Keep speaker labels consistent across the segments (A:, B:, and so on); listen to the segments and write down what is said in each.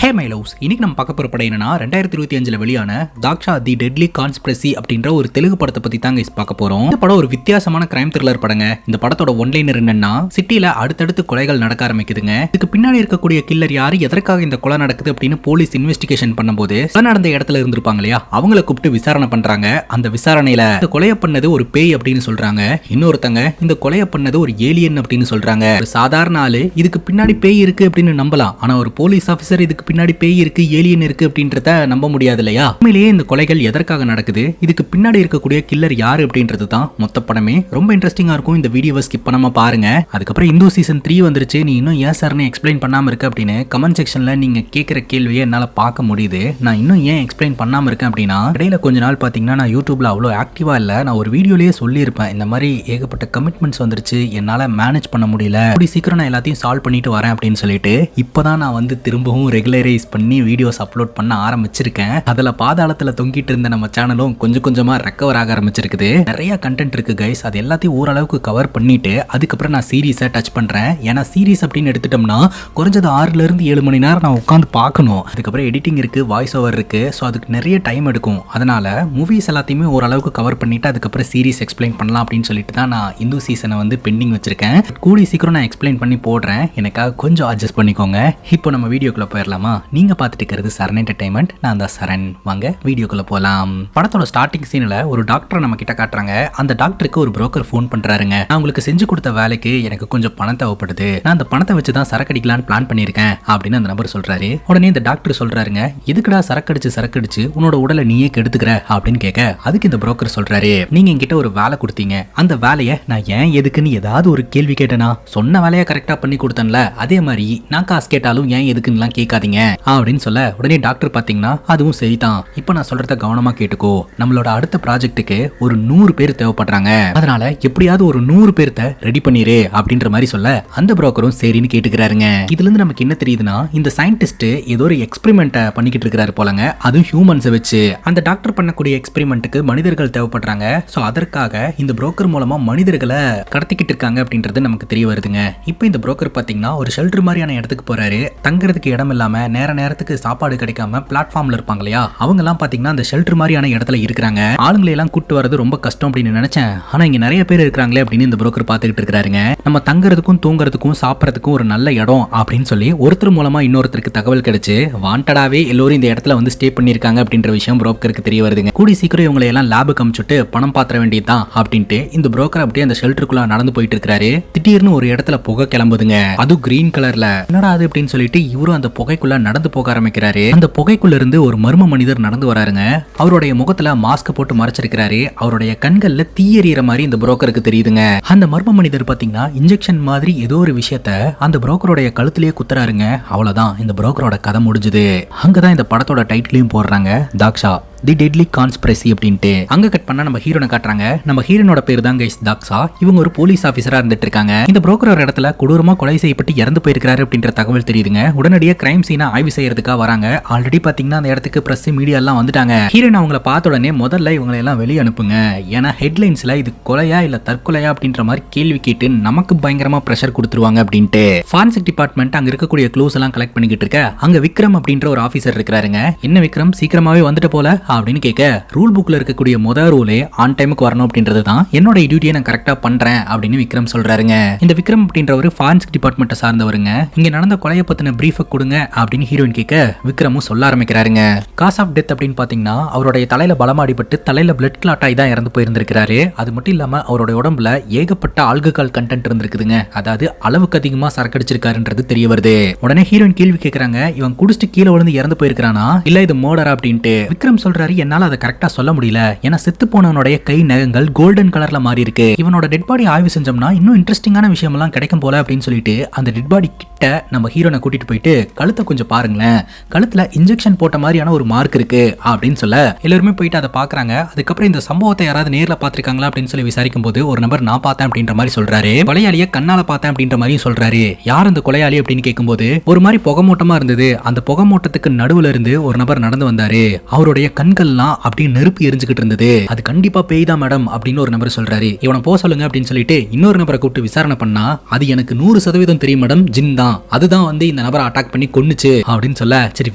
A: Hey my loves, இன்னைக்கு நம்ம பார்க்க போற படம் என்னன்னா 2025 வெளியான தாக்ஷா தி டெட்லி கான்ஸ்பிரசி அப்படின்ற ஒரு தெலுங்கு படத்தை பத்தி தாங்க பார்க்க போறோம். இந்த படம் ஒரு வித்தியாசமான கிரைம் த்ரில்லர் படங்க. இந்த படத்தோட ஒன்லைனர் என்னன்னா, சிட்டில அடுத்தடுத்து கொலைகள் நடக்க ஆரம்பிக்குதுங்க. இதுக்கு பின்னாடி இருக்கக்கூடிய கில்லர் யாரு, எதற்காக இந்த கொலை நடக்குது அப்படின்னு போலீஸ் இன்வெஸ்டிகேஷன் பண்ணும்போது கொலை நடந்த இடத்துல இருந்திருப்பாங்க இல்லையா, அவங்கள கூப்பிட்டு விசாரணை பண்றாங்க. அந்த விசாரணையில இந்த கொலையை பண்ணது ஒரு பேய் அப்படின்னு சொல்றாங்க. இன்னொருத்தங்க இந்த கொலையை பண்ணது ஒரு ஏலியன் அப்படின்னு சொல்றாங்க. ஒரு சாதாரண ஆளு இதுக்கு பின்னாடி பேய் இருக்கு அப்படின்னு நம்பலாம், ஆனா ஒரு போலீஸ் ஆபீசர் இதுக்கு பின்னாடி பேய் இருக்கு, ஏலியன் இருக்கு அப்படின்றத நம்ப முடியாது இல்லையா. உண்மையிலேயே இந்த கொலைகள் எதற்காக நடக்குது, இதுக்கு பின்னாடி இருக்கக்கூடிய கில்லர் யாரு அப்படின்றது தான் மொத்த படமே. ரொம்ப இன்ட்ரெஸ்டிங்கா இருக்கும். இந்த வீடியோவை ஸ்கிப் பண்ணாம பாருங்க. அதுக்கப்புறம் இந்து சீசன் 3 வந்துருச்சு, நீ இன்னும் ஏன் சார்னு எக்ஸ்பிளைன் பண்ணாம இருக்க அப்படின்னு கமெண்ட் செக்ஷன்ல நீங்க கேட்கிற கேள்வியை என்னால பார்க்க முடியுது. நான் இன்னும் ஏன் எக்ஸ்பிளைன் பண்ணாம இருக்கேன் அப்படின்னா, இடையில கொஞ்ச நாள் பாத்தீங்கன்னா நான் யூடியூப்ல அவ்வளோ ஆக்டிவா இல்ல. நான் ஒரு வீடியோலயே சொல்லியிருப்பேன், இந்த மாதிரி ஏகப்பட்ட கமிட்மெண்ட்ஸ் வந்துருச்சு, என்னால மேனேஜ் பண்ண முடியல, அப்படி சீக்கிரம் நான் எல்லாத்தையும் சால்வ் பண்ணிட்டு வரேன் அப்படின்னு சொல்லிட்டு இப்பதான் நான் வந்து திரும்பவும் ரெகுலரைஸ் பண்ணி வீடியோஸ் அப்லோட் பண்ண ஆரம்பிச்சிருக்கேன். அதுல பாதாளத்துல தொங்கிட்டு இருந்த நம்ம சேனலும் கொஞ்சம் கொஞ்சமா ரெக்கவர் ஆக ஆரம்பிச்சிருக்குது. நிறைய கண்டென்ட் இருக்கு கைஸ், அது எல்லாத்தையும் ஓரளவுக்கு கவர் பண்ணிட்டு அதுக்கப்புறம் நான் சீரீஸை டச் பண்றேன். ஏன்னா சீரீஸ் அப்படின்னு எடுத்துட்டோம்னா குறைஞ்சது 6 to 7 மணி நேரம் நான் உட்காந்து பார்க்கணும். அதுக்கப்புறம் எடிட்டிங் இருக்கு, வாய்ஸ் ஓவர் இருக்கு, ஸோ அதுக்கு நிறைய டைம் எடுக்கும். அதனால மூவிஸ் எல்லாத்தையுமே ஓரளவுக்கு கவர் பண்ணிட்டு அதுக்கப்புறம் சீரீஸ் எக்ஸ்பிளைன் பண்ணலாம் அப்படின்னு சொல்லிட்டு தான் நான் இந்து சீசனை வந்து பெண்டிங் வச்சிருக்கேன். கூடி சீக்கிரம் நான் எக்ஸ்பிளைன் பண்ணி போடுறேன், எனக்காக கொஞ்சம் அட்ஜஸ்ட் பண்ணிக்கோங்க. இப்போ நம்ம வீடியோக்குள்ள போயிடலாமா? நீங்க பார்த்துட்டு இருக்கிறது சரண் என்டர்டைன்மெண்ட், நான் தான் சரண். வாங்க வீடியோக்குள்ள போலாம். படத்தோட ஸ்டார்டிங் சீன்ல ஒரு டாக்டர் நம்ம கிட்ட காட்டுறாங்க. அந்த டாக்டருக்கு ஒரு புரோக்கர் ஃபோன் பண்றாருங்க. நான் உங்களுக்கு செஞ்சு கொடுத்த வேலைக்கு எனக்கு கொஞ்சம் பணம் தேவைப்படுது, நான் அந்த பணத்தை வச்சு தான் சரக்கு அடிக்கலான்னு பிளான் பண்ணியிருக்கேன் அப்படின்னு அந்த நபர் சொல்றாரு. உடனே இந்த டாக்டர் சொல்றாருங்க, எதுக்குடா சரக்கடிச்சு உன்னோட உடலை நீயே கெடுத்துக்கிற அப்படின்னு கேட்க, அதுக்கு இந்த புரோக்கர் சொல்றாரு, நீங்க என்கிட்ட ஒரு வேலை கொடுத்தீங்க, அந்த வேலையை நான் ஏன் எதுக்குன்னு ஏதாவது ஒரு கேள்வி கேட்டேனா, சொன்ன வேலையை கரெக்டா பண்ணி கொடுத்தேன்ல, அதே மாதிரி நான் காசு கேட்டாலும் ஏன் எதுக்குன்னு கேட்காதீங்க அப்படின்னு சொல்ல, உடனே டாக்டர் பாத்தீங்கன்னா அதுவும் சரிதான், இப்ப நான் சொல்றத கவனமா கேட்டுக்கோ, நம்மளோட அடுத்த ப்ராஜெக்ட்டுக்கு ஒரு 100 பேர் தேவைப்படுறாங்க, அதனால எப்படியாவது ஒரு 100 பேர்த்த ரெடி பண்ணிரு அப்படின்ற மாதிரி சொல்ல, அந்த புரோக்கரும் சரின்னு கேட்டுக்கிறாருங்க. இதுல இருந்து நமக்கு என்ன தெரியுதுன்னா, இந்த சயின்டிஸ்ட் ஏதோ ஒரு எக்ஸ்பெரிமெண்ட்டை பண்ணிக்கிட்டு இருக்காரு போலங்க, அதுவும் ஹியூமன்ஸை வச்சு. அந்த டாக்டர் பண்ணக்கூடிய எக்ஸ்பெரிமெண்ட்டுக்கு மனிதர்கள் தேவைப்படுறாங்க, ஸோ அதற்காக இந்த புரோக்கர் மூலமா மனிதர்களை கடத்திக்கிட்டு இருக்காங்க அப்படின்றது நமக்கு தெரிய வருதுங்க. இப்போ இந்த புரோக்கர் பாத்தீங்கன்னா ஒரு ஷெல்டர் மாதிரியான இடத்துக்கு போறாரு. தங்குறதுக்கு இடம் இல்லாம நேரத்துக்கு சாப்பாடு கிடைக்காம பிளாட்ஃபார்ம்ல இருப்பாங்க இல்லையா, அவங்க எல்லாம் பாத்தீங்கன்னா அந்த ஷெல்டர் மாதிரியான இடத்துல இருக்கிறாங்க. ஆளுங்களை எல்லாம் கூட்டு வரது ரொம்ப கஷ்டம் அப்படின்னு நினைச்சேன், ஆனா இங்க நிறைய பேர் இருக்காங்களே அப்படின்னு இந்த புரோக்கர் பாத்துக்கிட்டு இருக்காருங்க. நம்ம தங்குறதுக்கும் தூங்குறதுக்கும் சாப்பிடறதுக்கும் ஒரு நல்ல இடம் அப்படின்னு சொல்லி ஒருத்தர் மூலமா இன்னொருத்தருக்கு தகவல் கிடைச்சு வாண்டடாவே எல்லோரும் இந்த இடத்துல வந்து ஸ்டே பண்ணிருக்காங்க அப்படின்ற விஷயம் புரோக்கருக்கு தெரிய வருதுங்க. கூடி சீக்கிரம் இவங்களை எல்லாம் லேபுக்கு அனுப்பிச்சுட்டு பணம் பாத்திர வேண்டியதுதான் அப்படின்ட்டு இந்த புரோக்கர் அப்படியே அந்த ஷெல்டருக்குள்ள நடந்து போயிட்டு இருக்காரு. திடீர்னு ஒரு இடத்துல புகை கிளம்புதுங்க, அது கிரீன் கலர்ல. என்னடா அது அப்படின்னு சொல்லிட்டு இவரும் அந்த புகைக்குள்ள நடந்து போக ஆரம்பிக்கிறாரு. அந்த புகைக்குள்ள இருந்து ஒரு மர்ம மனிதர் நடந்து வராருங்க. அவருடைய முகத்துல மாஸ்க் போட்டு மறைச்சிருக்கிறாரு. அவருடைய கண்கள்ல தீயறிகிற மாதிரி இந்த புரோக்கருக்கு தெரியுதுங்க. அந்த மர்ம மனிதர் பாத்தீங்கன்னா இன்ஜெக்ஷன் மாதிரி ஏதோ ஒரு விஷயத்த அந்த புரோக்கருடைய கழுத்திலேயே குத்துறாருங்க. அவ்வளவுதான், இந்த புரோக்கரோட கதை முடிஞ்சுது. அங்கதான் இந்த படத்தோட டைட்டிலையும் போடுறாங்க, தாக்ஷா தி டெட்லி கான்ஸ்பிரசி அப்படின்ட்டு. அங்க கட் பண்ணா நம்ம ஹீரோனை காட்டுறாங்க. நம்ம ஹீரோனோட பேர் தான் கைஸ் தாக்ஷா. இவங்க ஒரு போலீஸ் ஆபீசரா இருந்துட்டு இருக்காங்க. இந்த புரோக்கர் ஒரு இடத்துல கொடூரமா கொலை செய்யப்பட்டு இறந்து போயிருக்காரு அப்படின்ற தகவல் தெரியுதுங்க. உடனடியே கிரைம் சீனை ஆய்வு செய்யறதுக்காக வராங்க. ஆல்ரெடி பாத்தீங்கன்னா அந்த இடத்துக்கு பிரஸ் மீடியா எல்லாம் வந்துட்டாங்க. ஹீரோன் அவங்கள பார்த்த உடனே முதல்ல இவங்களை எல்லாம் வெளியே அனுப்புங்க, ஏன்னா ஹெட்லைன்ஸ்ல இது கொலையா இல்ல தற்கொலையா அப்படின்ற மாதிரி கேள்வி கேட்டு நமக்கு பயங்கரமா பிரஷர் கொடுத்துருவாங்க அப்படின்ட்டு. ஃபாரன்சிக் டிபார்ட்மெண்ட் அங்க இருக்கக்கூடிய க்ளூஸ் எல்லாம் கலெக்ட் பண்ணிக்கிட்டு இருக்க, அங்க விக்ரம் அப்படின்ற ஒரு ஆபீசர் இருக்காருங்க. என்ன விக்ரம் சீக்கிரமாவே வந்துட்டு போல அப்படின்னு கேட்க, ரூல் புக்ல இருக்கக்கூடிய முதல் ரூலே ஆன் டைமுக்கு வரணும் அப்படின்றது தான், என்னோட டியூட்டியை நான் கரெக்டா பண்றேன் அப்படின்னு விக்ரம் சொல்றாருங்க. இந்த விக்ரம் அப்படின்றவர் ஃபாரன்சிக் டிபார்ட்மெண்ட்டை சார்ந்தவருங்க. இங்க நடந்த கொலையை பத்தின பிரீஃபை கொடுங்க அப்படின்னு ஹீரோயின் கேட்க, விக்ரமும் சொல்ல ஆரம்பிக்கிறாருங்க. காஸ் ஆஃப் டெத் அப்படின்னு பாத்தீங்கன்னா அவருடைய தலையில பலமாடிப்பட்டு தலையில பிளட் கிளாட் ஆகி தான் இறந்து போயிருந்திருக்கிறாரு. அது மட்டும் இல்லாம அவருடைய உடம்புல ஏகப்பட்ட ஆல்கஹால் கண்டென்ட் இருந்திருக்குதுங்க, அதாவது அளவுக்கு அதிகமா சரக்கடிச்சிருக்காருன்றது தெரிய வருது. உடனே ஹீரோயின் கேள்வி கேட்கறாங்க, இவன் குடிச்சிட்டு கீழே விழுந்து இறந்து போயிருக்கானா இல்ல இது மர்டரா அப்படின்ட்டு. விக்ரம் சொல்றாரு, என்னால அதை கரெக்டா சொல்ல முடியல, ஏன்னா செத்து போனவனுடைய கை நகங்கள் கோல்டன் கலர்ல மாறி இருக்கு, இவனோட டெட் பாடி ஆய்வு செஞ்சோம்னா இன்னும் இன்ட்ரெஸ்டிங்கான விஷயம் எல்லாம் கிடைக்கும் போல அப்படின்னு சொல்லிட்டு அந்த டெட் பாடி கிட்ட நம்ம ஹீரோனை கூட்டிட்டு போயிட்டு, கழுத்தை கொஞ்சம் பாருங்களேன், கழுத்துல இன்ஜெக்ஷன் போட்ட மாதிரியான ஒரு மார்க் இருக்கு அப்படின்னு சொல்ல, எல்லாருமே போயிட்டு அதை பாக்குறாங்க. அதுக்கப்புறம் இந்த சம்பவத்தை யாராவது நேர்ல பாத்திருக்காங்களா அப்படின்னு சொல்லி விசாரிக்கும் போது ஒரு நபர் நான் பார்த்தேன் அப்படின்ற மாதிரி சொல்றாரு. கொலையாளிய கண்ணால பார்த்தேன் அப்படின்ற மாதிரி சொல்றாரு. யார் அந்த கொலையாளி அப்படின்னு கேட்கும்போது ஒரு மாதிரி புகை மூட்டமா இருந்தது, அந்த புகை மூட்டத்துக்கு நடுவுல இருந்து ஒரு நபர் நடந்து வந்தாரு, அவருடைய கண் கண்கள்லாம் அப்படியே நெருப்பு எரிஞ்சுக்கிட்டு இருந்தது. அது கண்டிப்பா பேய் தான் மேடம் அப்படின்னு ஒரு நபர் சொல்றாரு. இவனை போக சொல்லுங்க அப்படின்னு சொல்லிட்டு இன்னொரு நபரை கூப்பிட்டு விசாரணை பண்ணா, அது எனக்கு 100% தெரியும் மேடம், ஜின் தான், அதுதான் வந்து இந்த நபரை அட்டாக் பண்ணி கொன்னுச்சு அப்படின்னு சொல்ல, சரி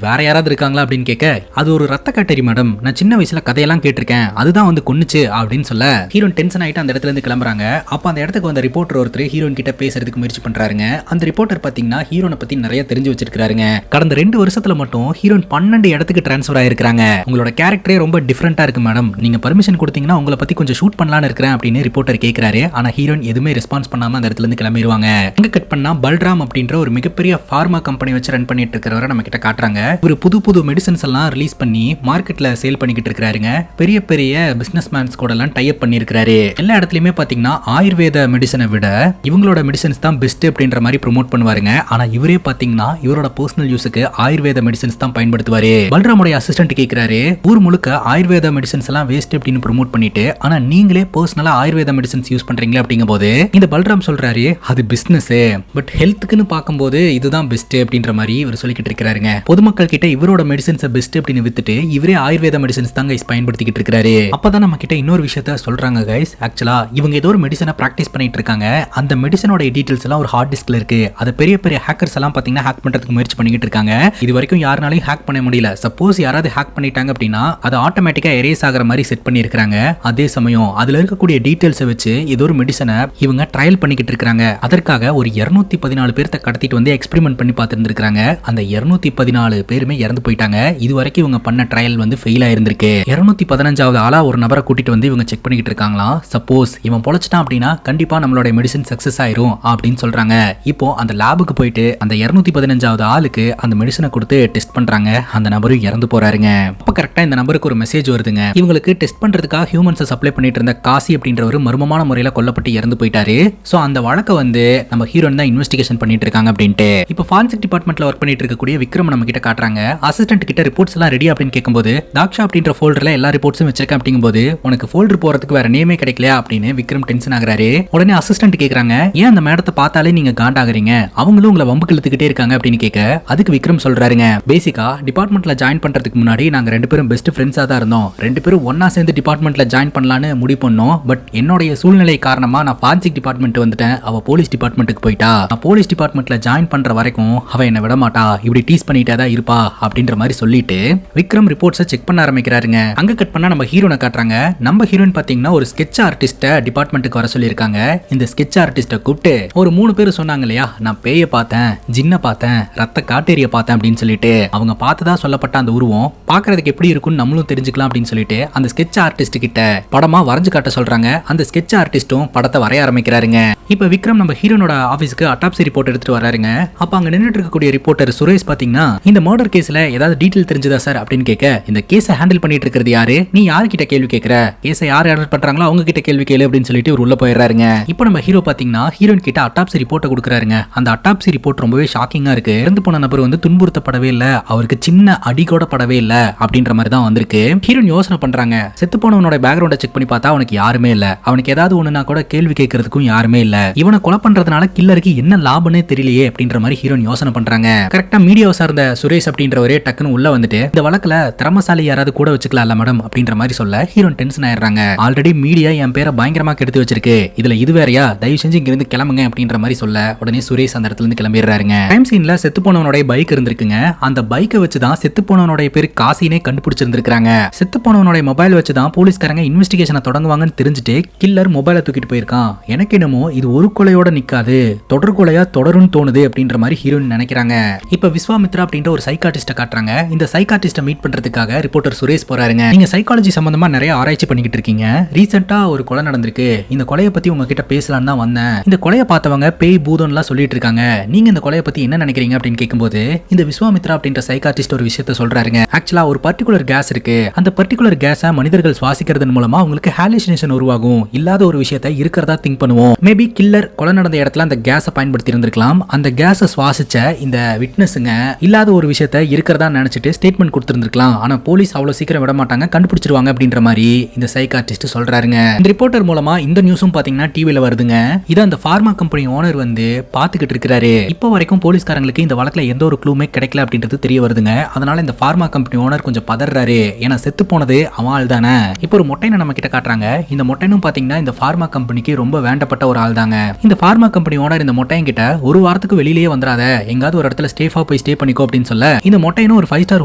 A: வேற யாராவது இருக்காங்களா அப்படின்னு கேட்க, அது ஒரு ரத்த காட்டேரி மேடம், நான் சின்ன வயசுல கதையெல்லாம் கேட்டிருக்கேன், அதுதான் வந்து கொன்னுச்சு அப்படின்னு சொல்ல, ஹீரோயின் டென்ஷன் ஆயிட்டு அந்த இடத்துல இருந்து கிளம்புறாங்க. அப்ப அந்த இடத்துக்கு வந்த ரிப்போர்ட்டர் ஒருத்தர் ஹீரோயின் கிட்ட பேசுறதுக்கு முயற்சி பண்றாருங்க. அந்த ரிப்போர்ட்டர் பாத்தீங்கன்னா ஹீரோனை பத்தி நிறைய தெரிஞ்சு வச்சிருக்காருங்க. கடந்த 2 வருஷத்துல மட்டும் ஹீரோயின் 12 இடத்துக்கு டிரான்ஸ்ஃபர் ஆயிருக்காங்க. உங்களோட கேரக்டரே ரொம்ப டிஃபரெண்டா இருக்கு மேடம், நீங்க பர்மிஷன் கொடுத்தீங்கன்னா உங்களை பத்தி கொஞ்சம் ஷூட் பண்ணலாம்னு இருக்கிறேன் அப்படின்னு ரிப்போர்ட்டர் கேட்கிறாரு. ஆனா ஹீரோயின் எதுவுமே ரெஸ்பான்ஸ் பண்ணாம அந்த இடத்துல இருந்து கிளம்பிடுவாங்க. அங்க கட் பண்ணா பல்ராம் அப்படின்ற ஒரு மிகப்பெரிய பார்மா கம்பெனி வச்சு ரன் பண்ணிட்டு இருக்கிறவரை நம்ம கிட்ட காட்டுறாங்க. ஒரு புது மெடிசன்ஸ் எல்லாம் ரிலீஸ் பண்ணி மார்க்கெட்ல சேல் பண்ணிக்கிட்டு இருக்காருங்க. பெரிய பெரிய பிசினஸ் மேன்ஸ் கூட எல்லாம் டை அப் பண்ணி இருக்காரு. எல்லா இடத்துலயுமே பாத்தீங்கன்னா ஆயுர்வேத மெடிசனை விட இவங்களோட மெடிசன்ஸ் தான் பெஸ்ட் அப்படின்ற மாதிரி ப்ரோமோட் பண்ணுவாருங்க. ஆனா இவரே பாத்தீங்கன்னா இவரோட பர்சனல் யூஸுக்கு ஆயுர்வேத மெடிசன்ஸ் தான் பயன்படுத்துவாரு. பல்ராமுடைய அசிஸ்டன்ட் கேட்கிறாரு, ஊர் முழுக்க ஆயுர்வேத மெடிசன்ஸ் எல்லாம் வேஸ்ட் அப்படின்னு ப்ரோமோட் பண்ணிட்டு, ஆனா நீங்களே பர்சனலா ஆயுர்வேத மெடிசன்ஸ் யூஸ் பண்றீங்களே அப்படிங்கும் போது இந்த பல்ராம் சொல்றாரு, அது பிசினஸ், பட் ஹெல்த்துக்குன்னு பார்க்கும்போது இதுதான் பெஸ்ட் அப்படின்ற மாதிரி இவர் சொல்லிக்கிட்டு இருக்காருங்க. பொதுமக்கள் கிட்ட இவரோட மெடிசன்ஸ் பெஸ்ட் அப்படின்னு வித்துட்டு இவரே ஆயுர்வேத மெடிசன்ஸ் தான் கைஸ் பயன்படுத்திக்கிட்டு இருக்காரு. அப்பதான் நம்ம கிட்ட இன்னொரு விஷயத்த சொல்றாங்க கைஸ். ஆக்சுவலா இவங்க ஏதோ ஒரு மெடிசனை பிராக்டிஸ் பண்ணிட்டு இருக்காங்க. அந்த மெடிசனோட டீடைல்ஸ் எல்லாம் ஒரு ஹார்ட் டிஸ்க்ல இருக்கு. அதை பெரிய பெரிய ஹேக்கர்ஸ் எல்லாம் பாத்தீங்கன்னா ஹேக் பண்றதுக்கு முயற்சி பண்ணிக்கிட்டு இருக்காங்க. இது வரைக்கும் யாருனாலையும் ஹேக் பண்ண முடியல. சப்போஸ் யாராவது ஹேக் பண்ணிட்டாங்க அப்படின்னா அது ஆட்டோமேட்டிக்கா எரேஸ் ஆகிற மாதிரி செட் பண்ணி இருக்காங்க. அதே சமயம் அதுல இருக்கக்கூடிய டீடைல்ஸை வச்சு ஏதோ ஒரு மெடிசனை இவங்க ட்ரையல் பண்ணிக்கிட்டு இருக்காங்க. அதற்காக ஒரு 214 பேர்த்த கடத்திட்டு வந்து எக்ஸ்பெரிமெண்ட் பண்ணி பார்த்துருக்காங்க. அந்த 214 பேருமே இறந்து போயிட்டாங்க. இது வரைக்கும் இவங்க பண்ண ட்ரையல் வந்து ஃபெயில் ஆயிருந்திருக்கு. 215வது ஆளா ஒரு நபரை கூட்டிட்டு வந்து இவங்க செக் பண்ணிக்கிட்டு இருக்காங்களாம். சப்போஸ் இவன் பொழைச்சிட்டான் அப்படின்னா கண்டிப்பா நம்மளோட மெடிசன் சக்சஸ் ஆயிரும் அப்படின்னு சொல்றாங்க. இப்போ அந்த லேபுக்கு போயிட்டு அந்த 215வது ஆளுக்கு அந்த மெடிசனை கொடுத்து டெஸ்ட் பண்றாங்க. அந்த நபரும் இறந்து போறாருங்க. அப்ப கரெக்டா இந்த நபருக்கு ஒரு மெசேஜ் வருதுங்க. இவங்களுக்கு டெஸ்ட் பண்றதுக்காக ஹியூமன்ஸ் சப்ளை பண்ணிட்டு இருந்த காசி அப்படின்றவர் மர்மமான முறையில கொல்லப்பட்டு இறந்து போயிட்டாரு. சோ அந்த வழக்கை வந்து நம்ம ஹீரோயின் தான் இன்வெஸ்டிகேஷன் பண்ணிட்டு இருக்காங்க அப்படின்ட்டு. இப்போ ஃபாரன்சிக் டிபார்ட்மெண்ட்ல ஒர்க் பண்ணிட்டு இருக்கக்கூடிய விக்ரம் நம்ம கிட்ட காட்டுறாங்க. அசிஸ்டன்ட் கிட்ட ரிப்போர்ட்ஸ் எல்லாம் ரெடி அப்படின்னு கேட்கும்போது, தாக்ஷா அப்படின்ற ஃபோல்டர்ல எல்லா ரிப்போர்ட்ஸும் வச்சிருக்கேன் அப்படிங்கும்போது, உனக்கு ஃபோல்டர் போறதுக்கு வேற நேமே கிடைக்கலையா அப்படின்னு விக்ரம் டென்ஷன் ஆகுறாரு. உடனே அசிஸ்டன்ட் கேக்குறாங்க, ஏன் அந்த மேடத்தை பார்த்தாலே நீங்க காண்டாகிறீங்க, அவங்களும் உங்களை வம்பு இழுத்துக்கிட்டே இருக்காங்க அப்படின்னு கேட்க, அதுக்கு விக்ரம் சொல்றாருங்க, பேசிக்கா டிபார்ட்மெண்ட்ல ஜாயின் பண்றதுக்கு முன்னாடி நாங்க 2 பேரும் பெஸ்ட் ஃப்ரெண்ட்ஸா தான் இருந்தோம். 2 பேரும் ஒன்னா சேர்ந்து டிபார்ட்மெண்ட்ல ஜாயின் பண்ணலான்னு முடிவு பண்ணோம். பட் என்னுடைய சூழ்நிலை காரணமா நான் ஃபாரன்சிக் டிபார்ட்மெண்ட் வந்துட்டேன். அவ போலீஸ் டிபார்ட்மெண்ட்டுக்கு போயிட்டா. நான் போலீஸ் டிபார்ட்மெண்ட்ல ஜாயின் பண்ற வரைக்கும் அவ என்ன விட மாட்டா, இப்படி டீஸ் பண்ணிட்டே தான் இருப்பா அப்படின்ற மாதிரி சொல்லிட்டு விக்ரம் ரிப்போர்ட்ஸை செக் பண்ண ஆரம்பிக்கிறாருங்க. அங்க கட் பண்ணா நம்ம ஹீரோனை காட்டுறாங்க. நம்ம ஹீரோயின் பாத்தீங்கன்னா ஒரு ஸ்கெட்ச் ஆர்டிஸ்ட டிபார்ட்மெண்ட்டுக்கு வர சொல்லியிருக்காங்க. இந்த ஸ்கெட்ச் ஆர்டிஸ்ட கூப்பிட்டு ஒரு 3 பேர் சொன்னாங்க இல்லையா, நான் பேய பார்த்தேன், ஜின்ன பார்த்தேன், ரத்த காட்டேரிய பார்த்தேன் அப்படின்னு சொல்லிட்டு அவங்க பார்த்ததா சொல்லப்பட்ட அந்த உருவம் பாக்குறதுக்கு எப்படி இருக்குன்னு நம்மளும் தெரிஞ்சுக்கலாம் அப்படின்னு சொல்லிட்டு அந்த ஸ்கெட்ச் ஆர்டிஸ்ட் கிட்ட படமா வரைஞ்சு காட்ட சொல்றாங்க. அந்த ஸ்கெட்ச் ஆர்டிஸ்டும் படத்தை வரைய ஆரம்பிக்கிறாருங்க. இப்ப விக்ரம் நம்ம ஹீரோனோட ஆபீஸ்க்கு அட்டாப்சி ரிப்போர்ட் எடுத்துட்டு வராருங்க. அப்ப அங்க நின்னுட்டு இருக்கக்கூடிய ரிப்போர்ட்டர் சுரேஷ் பாத்தீங்கன்னா, இந்த மர்டர் கேஸ்ல ஏதாவது டீடைல் தெரிஞ்சதா சார் அப்படின்னு கேட்க, இந்த கேஸை ஹேண்டில் பண்ணிட்டு இருக்கிறது யாரு, நீ யாரு கிட்ட கேள்வி கேட்கிற, கேஸை யார் ஹேண்டில் பண்றாங்களோ அவங்க கிட்ட கேள்வி கேளு அப்படின்னு சொல்லிட்டு ஒரு உள்ள போயிடுறாருங்க. இப்போ நம்ம ஹீரோ பாத்தீங்கன்னா ஹீரோயின் கிட்ட அட்டாப்சி ரிப்போர்ட்டை கொடுக்குறாருங்க. அந்த அட்டாப்சி ரிப்போர்ட் ரொம்பவே ஷாக்கிங்கா இருக்கு. இறந்து போன நபர் வந்து துன்புறுத்தப்படவே இல்ல, அவருக்கு சின்ன அடி கூட படவே இல்ல அப்படின்ற மாதிரி தான் வந்திருக்கு. ஹீரோயின் யோசனை பண்றாங்க, செத்து போனவனோட பேக்ரவுண்டை செக் பண்ணி பார்த்தா அவனுக்கு யாருமே இல்ல, அவனுக்கு ஏதாவது ஒண்ணுனா கூட கேள்வி கேட்கறதுக்கும் யாருமே இல்ல, இவனை கொலை பண்றதுனால கில்லருக்கு என்ன லாபம்னே தெரியலையே அப்படின்ற மாதிரி ஹீரோயின் யோசனை பண்றாங்க. கரெக்டா மீடியாவை சார்ந்த சுரேஷ் அப்படின்றவரே டக்குன்னு உள்ள வந்துட்டு, இந்த வழக்குல திறமசாலி யாராவது கூட வச்சுக்கலாம்ல மேடம் அப்படின்ற மாதிரி சொல்ல ஹீரோயின் டென்ஷன் ஆயிடுறாங்க. ஆல்ரெடி மீடியா என் பேரை பயங்கரமா கெடுத்து வச்சிருக்கு, இதுல இது வேறையா, தயவு செஞ்சு இங்க இருந்து கிளம்புங்க அப்படின்ற மாதிரி சொல்ல உடனே சுரேஷ் அந்த இடத்துல இருந்து கிளம்பிடுறாருங்க. டைம் சீன்ல செத்து போனவனோட பைக் இருந்திருக்குங்க. அந்த பைக்கை வச்சுதான் செத்து போனவனோட பேரு காசினே கண்டுபிடிச்சிருந்திருக்காங்க. செத்து போனவனோட மொபைல் வச்சுதான் போலீஸ்காரங்க இன்வெஸ்டிகேஷனை தொடங்குவாங்கன்னு தெரிஞ்சுட்டு கில்லர் மொபைலை தூக்கிட்டு போயிருக்கான். எனக்கு என்னமோ இது ஒரு கொலையோட நிக்காது, தொடர் கொலையா தொடரும் தோணுது அப்படின்ற மாதிரி ஹீரோயின் நினைக்கிறாங்க. இப்ப விஸ்வாமித்ரா அப்படின்ற ஒரு சைக்காட்டிஸ்ட காட்டுறாங்க. இந்த சைக்காட்டிஸ்ட மீட் பண்றதுக்காக ரிப்போர்ட்டர் சுரேஷ் போறாருங்க. நீங்க சைக்காலஜி சம்பந்தமா நிறைய ஆராய்ச்சி பண்ணிக்கிட்டு இருக்கீங்க. ரீசெண்டா ஒரு கொலை நடந்திருக்கு, இந்த கொலையை பத்தி உங்ககிட்ட பேசலான்னு தான் வந்தேன். இந்த கொலையை பார்த்தவங்க பேய் பூதம்லாம் சொல்லிட்டு இருக்காங்க, நீங்க இந்த கொலையை பத்தி என்ன நினைக்கிறீங்க அப்படின்னு கேட்கும்போது இந்த விஸ்வாமித்ரா அப்படின்ற சைக்காட்டிஸ்ட் ஒரு விஷயத்த சொல்றாருங்க. ஆக்சுவலா ஒரு பர்டிகுலர் கேஸ் இருக்கு, அந்த பர்டிகுலர் கேஸை மனிதர்கள் சுவாசிக்கிறதன் மூலமா உங்களுக்கு ஹாலுசினேஷன் உருவாகும், இல்லாத ஒரு விஷயத்தை இருக்கிறதா திங்க் பண்ணுவோம். மேபி கில்லர் கொலை நடந்த இடத்துல அந்த கேஸை பயன்படுத்தி இருந்திருக்கலாம். அந்த கேஸை சுவாசிச்ச இந்த விட்னஸுங்க இல்லாத ஒரு விஷயத்தை இருக்கிறதா நினைச்சிட்டு ஸ்டேட்மெண்ட் கொடுத்திருந்திருக்கலாம். ஆனா போலீஸ் அவ்வளவு சீக்கிரம் விட மாட்டாங்க, கண்டுபிடிச்சிருவாங்க அப்படின்ற மாதிரி இந்த சைக்காட்டிஸ்ட் சொல்றாருங்க. இந்த ரிப்போர்ட்டர் மூலமா இந்த நியூஸும் பாத்தீங்கன்னா டிவில வருதுங்க. இது அந்த பார்மா கம்பெனி ஓனர் வந்து பாத்துக்கிட்டு இருக்காரு. இப்போ வரைக்கும் போலீஸ்காரங்களுக்கு இந்த வழக்குல எந்த ஒரு க்ளூமே கிடைக்கல அப்படின்றது தெரிய வருதுங்க. அதனால இந்த பார்மா கம்பெனி ஓனர் கொஞ்சம் பதறாரு. கொல்றாரு, ஏன்னா செத்து போனது அவன் ஆள் தானே. இப்போ ஒரு மொட்டைனை நம்ம கிட்ட காட்டுறாங்க. இந்த மொட்டைனும் பாத்தீங்கன்னா இந்த ஃபார்மா கம்பெனிக்கு ரொம்ப வேண்டப்பட்ட ஒரு ஆள் தாங்க. இந்த ஃபார்மா கம்பெனி ஓனர் இந்த மொட்டையன் கிட்ட ஒரு வாரத்துக்கு வெளியிலேயே வந்துடாத, எங்காவது ஒரு இடத்துல ஸ்டேஃபா போய் ஸ்டே பண்ணிக்கோ அப்படின்னு சொல்ல, இந்த மொட்டைனும் ஒரு 5 ஸ்டார்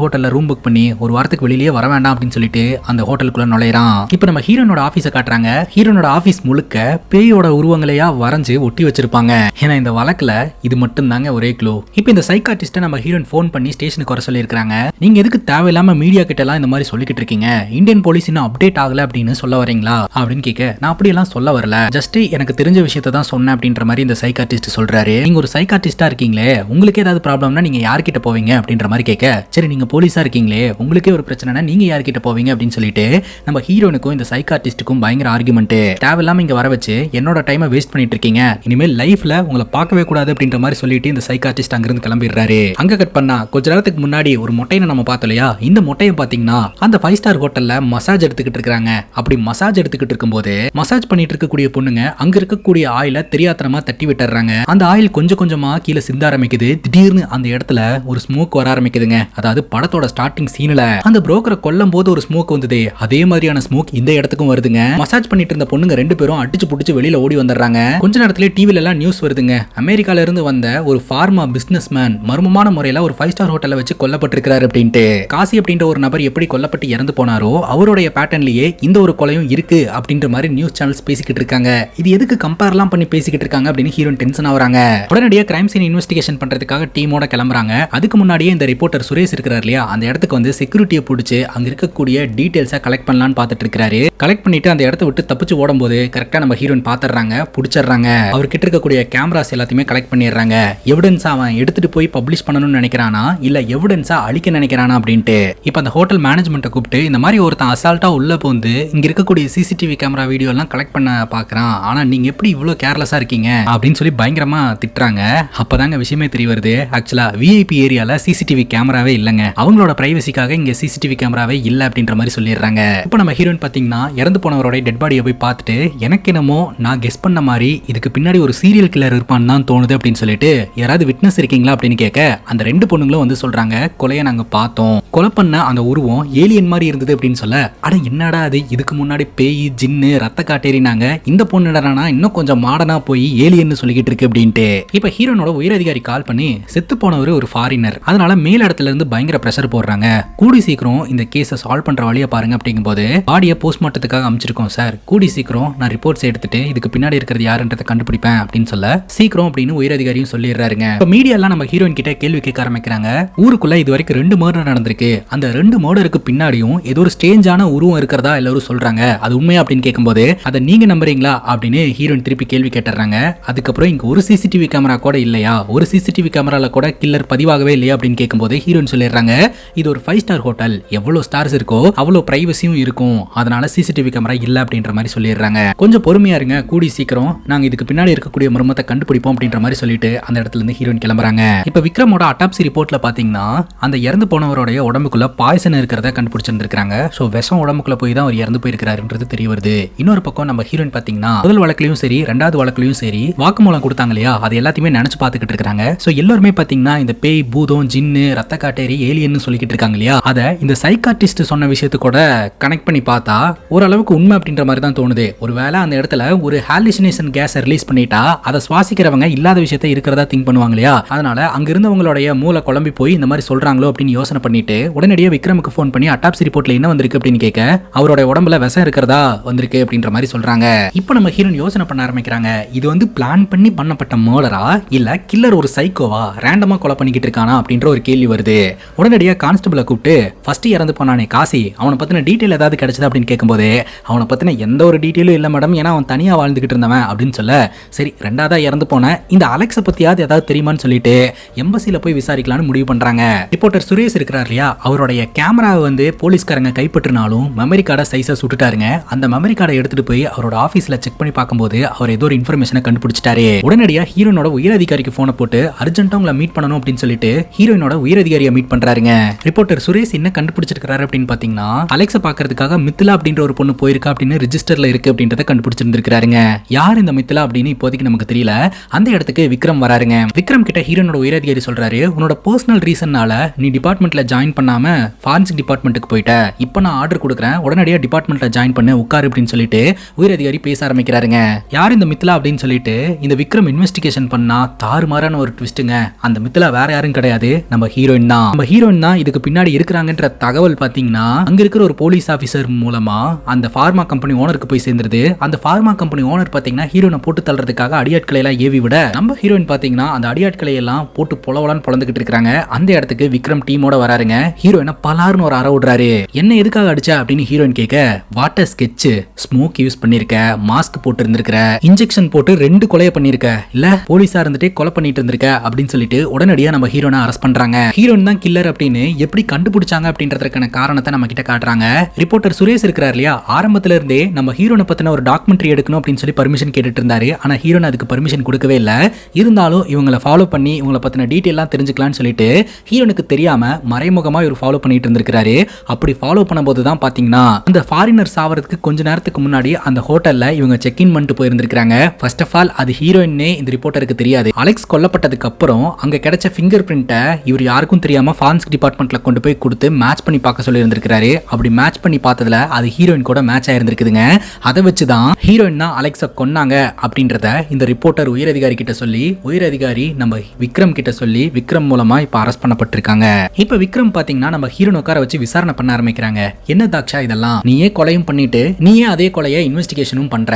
A: ஹோட்டல்ல ரூம் புக் பண்ணி ஒரு வாரத்துக்கு வெளியிலேயே வர வேண்டாம் அப்படின்னு சொல்லிட்டு அந்த ஹோட்டலுக்குள்ள நுழையறான். இப்போ நம்ம ஹீரோனோட ஆபீஸை காட்டுறாங்க. ஹீரோனோட ஆபீஸ் முழுக்க பேயோட உருவங்களையா வரைஞ்சு ஒட்டி வச்சிருப்பாங்க. ஏன்னா இந்த வழக்குல இது மட்டும் தாங்க ஒரே க்ளூ. இப்போ இந்த சைக்காட்டிஸ்ட நம்ம ஹீரோன் ஃபோன் பண்ணி ஸ்டேஷனுக்கு வர சொல்லியிருக்காங்க. நீங்க எதுக்கு தேவையில்லாம மீடியா கிட்ட எல்லாம் இந்த மாதிரி சொல்லிக்கிட்டு இருக்கீங்க, இந்தியன் போலீஸ் இன்னும் அப்டேட் ஆகல அப்படின்னு சொல்ல வரீங்களா அப்படின்னு கேட்க, நான் அப்படி எல்லாம் சொல்ல வரல, ஜஸ்ட் எனக்கு தெரிஞ்ச விஷயத்தை தான் சொன்னேன் அப்படின்ற மாதிரி இந்த சைக்காட்டிஸ்ட் சொல்றாரு. நீங்க ஒரு சைக்காட்டிஸ்டா இருக்கீங்களே, உங்களுக்கு ஏதாவது ப்ராப்ளம்னா நீங்க யார்கிட்ட போவீங்க அப்படின்ற மாதிரி கேட்க, சரி நீங்க போலீஸா இருக்கீங்களே, உங்களுக்கே ஒரு பிரச்சனைனா நீங்க யார்கிட்ட போவீங்க அப்படின்னு சொல்லிட்டு நம்ம ஹீரோனுக்கும் இந்த சைக்காட்டிஸ்டுக்கும் பயங்கர ஆர்குமெண்ட். தேவையில்லாம இங்க வர வச்சு என்னோட டைமை வேஸ்ட் பண்ணிட்டு இருக்கீங்க, இனிமேல் லைஃப்ல உங்களை பார்க்கவே கூடாது அப்படின்ற மாதிரி சொல்லிட்டு இந்த சைக்காட்டிஸ்ட் அங்கிருந்து கிளம்பிடுறாரு. அங்க கட் பண்ணா கொஞ்ச நேரத்துக்கு முன்னாடி ஒரு மொட்டையை நம்ம பார்த்தோம் இல்லையா, இந்த மொட்டையை பாத்தீங்கன்னா அந்த 5 ஸ்டார் ஹோட்டல்ல மசாஜ் எடுத்துக்கிட்டு இருக்காங்க. அப்படி மசாஜ் எடுத்துக்கிட்டு இருக்கும்போது மசாஜ் பண்ணிட்டு இருக்கக்கூடிய பொண்ணுங்க அங்க இருக்கக்கூடிய ஆயில தெரியாத்தனமா தட்டி விட்டுறாங்க. அந்த ஆயில் கொஞ்சம் கொஞ்சமா கீழே சிந்த ஆரம்பிக்குது. திடீர்னு அந்த இடத்துல ஒரு ஸ்மோக் வர ஆரம்பிக்குதுங்க. அதாவது படத்தோட ஸ்டார்டிங் சீன்ல அந்த புரோக்கரை கொல்லும் போது ஒரு ஸ்மோக் வந்தது, அதே மாதிரியான ஸ்மோக் இந்த இடத்துக்கும் வருதுங்க. மசாஜ் பண்ணிட்டு இருந்த பொண்ணுங்க 2 பேரும் அடிச்சு புடிச்சு வெளியில ஓடி வந்துடுறாங்க. கொஞ்ச நேரத்திலே டிவில எல்லாம் நியூஸ் வருதுங்க. அமெரிக்கால இருந்து வந்த ஒரு ஃபார்மா பிசினஸ் மேன் மர்மமான முறையில ஒரு 5 ஸ்டார் ஹோட்டல்ல வச்சு கொல்லப்பட்டிருக்கிறாரு அப்படின்ட்டு. காசி அப்படின்ற ஒரு நபர் எப்படி கொல்லப்பட்டு இறந்து போனாரோ அவருடைய பேட்டர்ன்லயே இந்த ஒரு கொலையும் இருக்கு அப்படின்ற மாதிரி நியூஸ் சேனல்ஸ் பேசிக்கிட்டு இருக்காங்க. இது எதுக்கு கம்பேர்லாம் பண்ணி பேசிக்கிட்டு இருக்காங்க அப்படின்னு ஹீரோயின் டென்ஷன் ஆவறாங்க. உடனடியாக கிரைம் சீன் இன்வெஸ்டிகேஷன் பண்றதுக்காக டீமோட கிளம்புறாங்க. அதுக்கு முன்னாடியே இந்த ரிப்போர்ட்டர் சுரேஷ் இருக்கிறார் இல்லையா, அந்த இடத்துக்கு வந்து செக்யூரிட்டியை பிடிச்சி அங்க இருக்கக்கூடிய டீடைல்ஸை கலெக்ட் பண்ணலாம்னு பார்த்துட்டு இருக்காரு. கலெக்ட் பண்ணிட்டு அந்த இடத்த விட்டு தப்பிச்சு ஓடும்போது கரெக்டா நம்ம ஹீரோயின் பாத்துறாங்க, பிடிச்சிடுறாங்க. அவர்கிட்ட இருக்கக்கூடிய கேமராஸ் எல்லாத்தையுமே கலெக்ட் பண்ணிடுறாங்க. எவிடன்ஸ் அவன் எடுத்துட்டு போய் பப்ளிஷ் பண்ணணும்னு நினைக்கிறானா இல்ல எவிடன்ஸா அழிக்க நினைக்கிறானா அப்படின்ட்டு. இப்போ அந்த ஹோட்டல் மேனேஜ்மெண்ட்டை கூப்பிட்டு இந்த மாதிரி ஒருத்தன் அசால்ட்டா உள்ள போந்து இங்க இருக்கக்கூடிய சிசிடிவி கேமரா வீடியோ எல்லாம் கலெக்ட் பண்ண பாக்குறான், ஆனா நீங்க எப்படி இவ்வளவு கேர்லெஸ்ஸா இருக்கீங்க அப்படின்னு சொல்லி பயங்கரமா திட்டுறாங்க. அப்பதாங்க விஷயமே தெரிய வருது, ஆக்சுவலா விஐபி ஏரியால சிசிடிவி கேமராவே இல்லங்க, அவங்களோட பிரைவசிக்காக இங்க சிசிடிவி கேமராவே இல்ல அப்படின்ற மாதிரி சொல்லிடுறாங்க. இப்போ நம்ம ஹீரோயின் பாத்தீங்கன்னா இறந்து போனவரோட டெட் பாடியை போய் பார்த்துட்டு எனக்கு என்னமோ நான் கெஸ் பண்ண மாதிரி இதுக்கு பின்னாடி ஒரு சீரியல் கில்லர் இருப்பான்னு தான் தோணுது அப்படின்னு சொல்லிட்டு யாராவது விட்னஸ் இருக்கீங்களா அப்படின்னு கேட்க அந்த 2 பொண்ணுங்களும் வந்து சொல்றாங்க, கொலையை நாங்க பார்த்தோம், கொலை பண்ண அந்த உருவம் ஏலியன் மாதிரி இருந்தது அப்படின்னு சொல்ல, அட என்னடா அது இதுக்கு முன்னாடி பேய் ஜின்னு ரத்த காட்டேறினாங்க, இந்த பொண்ணுடனா இன்னும் கொஞ்சம் மாடனா போய் ஏலியன் சொல்லிக்கிட்டு இருக்கு அப்படின்ட்டு. இப்ப ஹீரோனோட உயரதிகாரி கால் பண்ணி செத்து போனவர் ஒரு ஃபாரினர், அதனால மேல் இடத்துல இருந்து பயங்கர பிரஷர் போடுறாங்க, கூடி சீக்கிரம் இந்த கேஸை சால்வ் பண்ற வழியை பாருங்க அப்படிங்கும் போது, பாடியை போஸ்ட்மார்ட்டத்துக்காக அமைச்சிருக்கோம் சார், கூடி சீக்கிரம் நான் ரிப்போர்ட்ஸ் எடுத்துட்டு இதுக்கு பின்னாடி இருக்கிறது யாருன்றதை கண்டுபிடிப்பேன் அப்படின்னு சொல்ல சீக்கிரம் அப்படின்னு உயரதிகாரியும் சொல்லிடுறாருங்க. இப்ப மீடியா எல்லாம் நம்ம ஹீரோயின் கிட்ட கேள்வி கேட்க ஆரம்பிக்கிறாங்க. ஊருக்குள்ள இது வரைக்கும் 2 மர்டர் நடந்திருக்கு, அந்த 2 மர்டருக்கு பின்னாடியும் ஏதோ ஒரு ஸ்ட்ரேஞ்சான உருவம் இருக்கிறதா எல்லாரும் சொல்றாங்க, அது உண்மையா அப்படின்னு கேட்கும்போது அதை நீங்க நம்புறீங்களா அப்படின்னு ஹீரோயின் திருப்பி கேள்வி கேட்டுறாங்க. அதுக்கப்புறம் இங்க ஒரு சிசிடிவி கேமரா கூட இல்லையா, ஒரு சிசிடிவி கேமரால கூட கில்லர் பதிவாகவே இல்லையா அப்படின்னு கேட்கும்போது ஹீரோயின் சொல்லிடுறாங்க, இது ஒரு 5 ஸ்டார் ஹோட்டல், எவ்வளவு ஸ்டார்ஸ் இருக்கோ அவ்வளவு பிரைவசியும் இருக்கும், அதனால சிசிடிவி கேமரா இல்ல அப்படின்ற மாதிரி சொல்லிடுறாங்க. கொஞ்சம் பொறுமையா இருங்க, கூடி சீக்கிரம் நாங்க இதுக்கு பின்னாடி இருக்கக்கூடிய மர்மத்தை கண்டுபிடிப்போம் அப்படின்ற மாதிரி சொல்லிட்டு அந்த இடத்துல இருந்து ஹீரோயின் கிளம்புறாங்க. இப்ப விக்ரமோட அட்டாப்சி ரிப்போர்ட்ல பாத்தீங்கன்னா அந்த இறந்து போனவருடைய உடம்புக்குள்ள பாய்சன் இருக்கிறத கண்டுபிடிச்சிருந்திருக்காங்க. சோ விஷம் உடம்புக்குள்ள போய் தான் அவர் இறந்து போயிருக்காருன்றது தெரிய வருது. இன்னொரு பக்கம் நம்ம ஹீரோயின் பாத்தீங்கன்னா முதல் வழக்குலயும் சரி 2வது வழக்குலயும் சரி வாக்குமூலம் கொடுத்தாங்க இல்லையா, அது எல்லாத்தையுமே நினைச்சு பாத்துக்கிட்டு இருக்காங்க. சோ எல்லாருமே பாத்தீங்கன்னா இந்த பேய் பூதம் ஜின்னு ரத்த காட்டேரி ஏலியன் சொல்லிக்கிட்டு இருக்காங்க இல்லையா, அதை இந்த சைக்காட்டிஸ்ட் சொன்ன விஷயத்தை கூட கனெக்ட் பண்ணி பார்த்தா ஓரளவுக்கு உண்மை அப்படின்ற மாதிரி தான் தோணுது. ஒருவேளை அந்த இடத்துல ஒரு ஹாலுசினேஷன் கேஸ் ரிலீஸ் பண்ணிட்டா அதை சுவாசிக்கிறவங்க இல்லாத விஷயத்தை இருக்கிறதா திங்க் பண்ணுவாங்க இல்லையா, அதனால அங்க இருந்தவங்களுடைய மூளை குழம்பி போய் இந்த மாதிரி சொல்றாங்களோ அப்படின்னு யோசனை பண்ணிட்டு உடனடியாக விக்ரமுக்கு ஃபோன் பண்ணி அட்டாப்சி ரிப்போர்ட்ல என்ன வந்திருக்கு அப்படின்னு கேட்க அவரோட உடம்புல விஷம் இருக்கிறதா வந்திருக்கு அப்படின்ற மாதிரி சொல்றாங்க. இப்போ நம்ம ஹீரோயின் யோசனை பண்ண ஆரம்பிக்கிறாங்க, இது வந்து பிளான் பண்ணி பண்ணப்பட்ட மர்டரா இல்ல கில்லர் ஒரு சைக்கோவா ரேண்டமா கொலை பண்ணிக்கிட்டு இருக்கானா அப்படின்ற ஒரு கேள்வி வருது. உடனடியாக கான்ஸ்டபிளை கூப்பிட்டு ஃபர்ஸ்ட் இறந்து போனானே காசி, அவனை பத்தின டீட்டெயில் ஏதாவது கிடைச்சது அப்படின்னு கேட்கும்போது அவனை பத்தின எந்த ஒரு டீட்டெயிலும் இல்லை மேடம், ஏன்னா அவன் தனியா வாழ்ந்துகிட்டு இருந்தவன் அப்படின்னு சொல்ல, சரி 2வதா இறந்து போன இந்த அலெக்ஸை பத்தியாவது ஏதாவது தெரியுமான்னு சொல்லிட்டு எம்பசில போய் விசாரிக்கலாம்னு முடிவு பண்றாங்க. ரிப்போர்ட்டர் சுரேஷ் இருக்கிறார் இல்லையா, அவருடைய கேமராவை வந்து போலீஸ்காரங்க கைப்பற்றினாலும் மெமரி கார்டை சைஸா சுட்டுட்டாருங்க. அந்த மெமரி கார்டை எடுத்துட்டு போய் அவரோட ஆபீஸ்ல செக் பண்ணி பார்க்கும்போது அவர் ஏதோ ஒரு இன்ஃபர்மேஷனை கண்டுபிடிச்சிட்டாரு. உடனடியா ஹீரோனோட உயரதிகாரிக்கு போனை போட்டு அர்ஜென்ட்டா உங்களை மீட் பண்ணணும் அப்படின்னு சொல்லிட்டு ஹீரோயினோட உயரதிகாரியை மீட் பண்றாருங்க. ரிப்போர்ட்டர் சுரேஷ் என்ன கண்டுபிடிச்சிருக்காரு அப்படின்னு பாத்தீங்கன்னா அலெக்ஸை பாக்குறதுக்காக மித்திலா அப்படின்ற ஒரு பொண்ணு போயிருக்கா அப்படின்னு ரிஜிஸ்டர்ல இருக்கு அப்படின்றத கண்டுபிடிச்சிருந்திருக்காருங்க. யார் இந்த மித்திலா அப்படின்னு இப்போதைக்கு நமக்கு தெரியல. அந்த இடத்துக்கு விக்ரம் வராருங்க. விக்ரம் கிட்ட ஹீரோனோட உயரதிகாரி சொல்றாரு, உன்னோட பர்சனல் ரீசன்னால நீ டிபார்ட்மெண்ட்ல ஜாயின் பண்ணாம ஃபாரன்சிக் ஃபாரன்சிக் டிபார்ட்மெண்ட்டுக்கு போயிட்ட, இப்போ நான் ஆர்டர் கொடுக்குறேன், உடனடியாக டிபார்ட்மெண்ட்ல ஜாயின் பண்ணு, உட்காரு அப்படின்னு சொல்லிட்டு உயர் அதிகாரி பேச ஆரம்பிக்கிறாருங்க. யார் இந்த மித்லா அப்படின்னு சொல்லிட்டு இந்த விக்ரம் இன்வெஸ்டிகேஷன் பண்ணா தாறுமாறான ஒரு ட்விஸ்ட்டுங்க. அந்த மித்லா வேற யாரும் கிடையாது, நம்ம ஹீரோயின் தான். நம்ம ஹீரோயின் தான் இதுக்கு பின்னாடி இருக்கிறாங்கன்ற தகவல் பாத்தீங்கன்னா அங்க இருக்கிற ஒரு போலீஸ் ஆபீசர் மூலமா அந்த ஃபார்மா கம்பெனி ஓனருக்கு போய் சேர்ந்துருது. அந்த ஃபார்மா கம்பெனி ஓனர் பாத்தீங்கன்னா ஹீரோனை போட்டு தள்ளுறதுக்காக அடியாட்களை எல்லாம் ஏவி விட, நம்ம ஹீரோயின் பாத்தீங்கன்னா அந்த அடியாட்களை எல்லாம் போட்டு பொலவலான்னு பொழந்துகிட்டு இருக்காங்க. அந்த இடத்துக்கு விக்ரம் டீமோட வராருங்க. ஹீரோயினை பலாருன்னு ஒரு அற விடுறாரு. என்ன எதுக்காக அடிச்சா அப்படின்னு ஹீரோயின் கேட்க, வாட்டர் ஸ்கெட்ச், ஸ்மோக் யூஸ் பண்ணிருக்க, மாஸ்க் போட்டு இருந்திருக்க, இன்ஜெக்ஷன் போட்டு 2 கொலையை பண்ணிருக்க, இல்ல போலீஸா இருந்துட்டு கொலை பண்ணிட்டு இருந்திருக்க அப்படின்னு சொல்லிட்டு உடனடியா நம்ம ஹீரோனை அரெஸ்ட் பண்றாங்க. ஹீரோயின் தான் கில்லர் அப்படின்னு எப்படி கண்டுபிடிச்சாங்க அப்படின்றதுக்கான காரணத்தை நம்ம கிட்ட காட்டுறாங்க. ரிப்போர்ட்டர் சுரேஷ் இருக்கிறார் இல்லையா, ஆரம்பத்துல இருந்தே நம்ம ஹீரோனை பத்தின ஒரு டாக்குமெண்ட்ரி எடுக்கணும் அப்படின்னு சொல்லி பர்மிஷன் கேட்டுட்டு இருந்தாரு. ஆனா ஹீரோன் அதுக்கு பர்மிஷன் கொடுக்கவே இல்ல. இருந்தாலும் இவங்களை ஃபாலோ பண்ணி இவங்களை பத்தின டீட்டெயிலாம் தெரிஞ்சுக்கலாம்னு சொல்லிட்டு ஹீரோனுக்கு தெரியாம மறைமுகமா இவர் ஃபாலோ பண்ணிட்டு இருந்திருக்காரு. அப்படி ஃபாலோ பண்ணும்போது தான் பாத்தீங்கன்னா அந்த ஃபாரினர்ஸ் ஆவறதுக்கு கொஞ்ச நேரத்துக்கு முன்னாடி அந்த ஹோட்டல்ல இவங்க செக் இன் பண்ணிட்டு போயிருந்திருக்காங்க. ஃபர்ஸ்ட் ஆஃப் ஆல் அது ஹீரோயினே இந்த ரிப்போர்ட்டருக்கு தெரியாது. அலெக்ஸ் கொல்லப்பட்டதுக்கு அப்புறம் அங்க கிடைச்ச ஃபிங்கர் பிரிண்ட்டை இவர் யாருக்கும் தெரியாம ஃபாரன்சிக் டிபார்ட்மெண்ட்ல கொண்டு போய் கொடுத்து மேட்ச் பண்ணி பார்க்க சொல்லி இருந்திருக்காரு. அப்படி மேட்ச் பண்ணி பார்த்ததுல அது ஹீரோயின் கூட மேட்ச் ஆயிருந்திருக்குதுங்க. அதை வச்சுதான் ஹீரோயின் தான் அலெக்ஸை கொன்னாங்க அப்படின்றத இந்த ரிப்போர்ட்டர் உயர் அதிகாரி கிட்ட சொல்லி, உயர் அதிகாரி நம்ம விக்ரம் கிட்ட சொல்லி விக்ரம் மூலமா இப்ப அரெஸ்ட் பண்ணப்பட்டிருக்காங்க. இப்ப விக்ரம் பாத்தீங்கன்னா நம்ம ஹீரோன் உட்கார வச்சு விசாரணை பண்ண ஆரம்பிக்கிறாங்க. என்ன தாக்ஷா இதெல்லாம், நீயே கொலையும் பண்ணிட்டு நீயே அதே கொலையை இன்வெஸ்டிகேஷனும் பண்ற,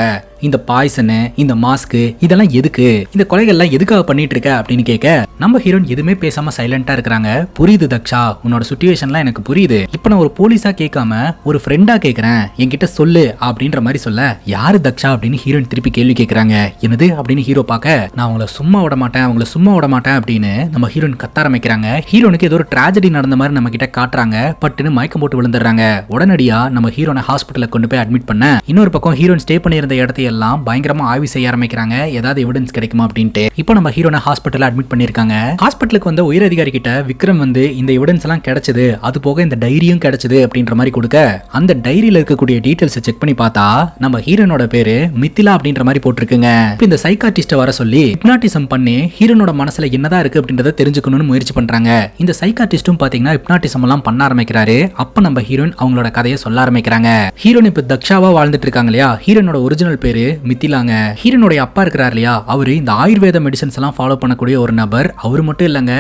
A: இந்த பாய்சனு, இந்த மாஸ்க், இதெல்லாம் எதுக்கு, இந்த கொலைகள்லாம் எதுக்காக பண்ணிட்டு இருக்க அப்படின்னு கேட்க, நம்ம ஹீரோயின் எதுவுமே பேசாம சைலண்டா இருக்கிறாங்க. புரியுது தக்ஷா, உன்னோட சிச்சுவேஷன்லாம் எனக்கு புரியுது. இப்ப நான் ஒரு போலீஸா கேட்காம ஒரு ஃப்ரெண்டா கேட்கறேன், என்கிட்ட சொல்லு அப்படின்ற மாதிரி சொல்ல, யாரு தக்ஷா அப்படின்னு ஹீரோயின் திருப்பி கேள்வி கேட்கறாங்க. என்னது அப்படின்னு ஹீரோ பார்க்க, நான் அவங்கள சும்மா விட மாட்டேன், அவங்கள சும்மா விட மாட்டேன் அப்படின்னு நம்ம ஹீரோயின் கத்த ஆரம்பிக்கிறாங்க. ஹீரோனுக்கு ஏதோ ஒரு ட்ராஜடி நடந்த மாதிரி நம்ம கிட்ட காட்டுறாங்க. பட்டுன்னு மயக்கம் போட்டு விழுந்துடுறாங்க. உடனடியா நம்ம ஹீரோனை ஹாஸ்பிட்டல்ல கொண்டு போய் அட்மிட் பண்ண, இன்னொரு பக்கம் ஹீரோயின் ஸ்டே பண்ணியிருந்த இடத்தையெல்லாம் பயங்கரமா ஆய்வு செய்ய ஆரம்பிக்கிறாங்க. ஏதாவது எவிடன்ஸ் கிடைக்குமா அப்படின்ட்டு. இப்போ நம்ம ஹீரோனை ஹாஸ்பிட்டல்ல அட்மிட் பண்ணிருக்காங்க. ஹாஸ்பிட்டலுக்கு வந்த உயர் அதிகாரி கிட்ட விக்ரம் வந்து இந்த எவிடன்ஸ் எல்லாம் கிடைச்சது, அது போக இந்த டைரியும் கிடைச்சது அப்படின்ற மாதிரி கொடுக்க, அந்த டைரியில இருக்கக்கூடிய டீடைல்ஸ் செக் பண்ணி பார்த்தா நம்ம ஹீரோனோட பேரு மித்திலா அப்படின்ற மாதிரி போட்டிருக்குங்க. இந்த சைக்காட்டிஸ்ட வர சொல்லி ஹிப்னாட்டிசம் பண்ணி ஹீரோனோட மனசுல என்னதான் இருக்கு அப்படின்றத தெரிஞ்சுக்கணும்னு முயற்சி பண்றாங்க. இந்த சைக்காட்டிஸ்டும் பாத்தீங்கன்னா ஹிப்னாட்டிசம் எல்லாம் பண்ண ஆரம்பிக்கிறாரு. அப்ப நம்ம ஹீரோயின் அவங்களோட கதையை சொல்ல ஆரம்பிக்கிறாங்க. ஹீரோயின் இப்ப தக்ஷாவா வாழ்ந்துட்டு இருக்காங்க இல்லையா, ஹீரோனோட ஒரிஜினல் பேரு மித்திலாங்க. ஹீரோனுடைய அப்பா இருக்கிறார் இல்லையா, அவரு இந்த ஆயுர்வேத மெடிசன்ஸ் எல்லாம் ஃபாலோ பண்ணக்கூடிய ஒரு நபர். அவரு மட்டும் இல்லங்க,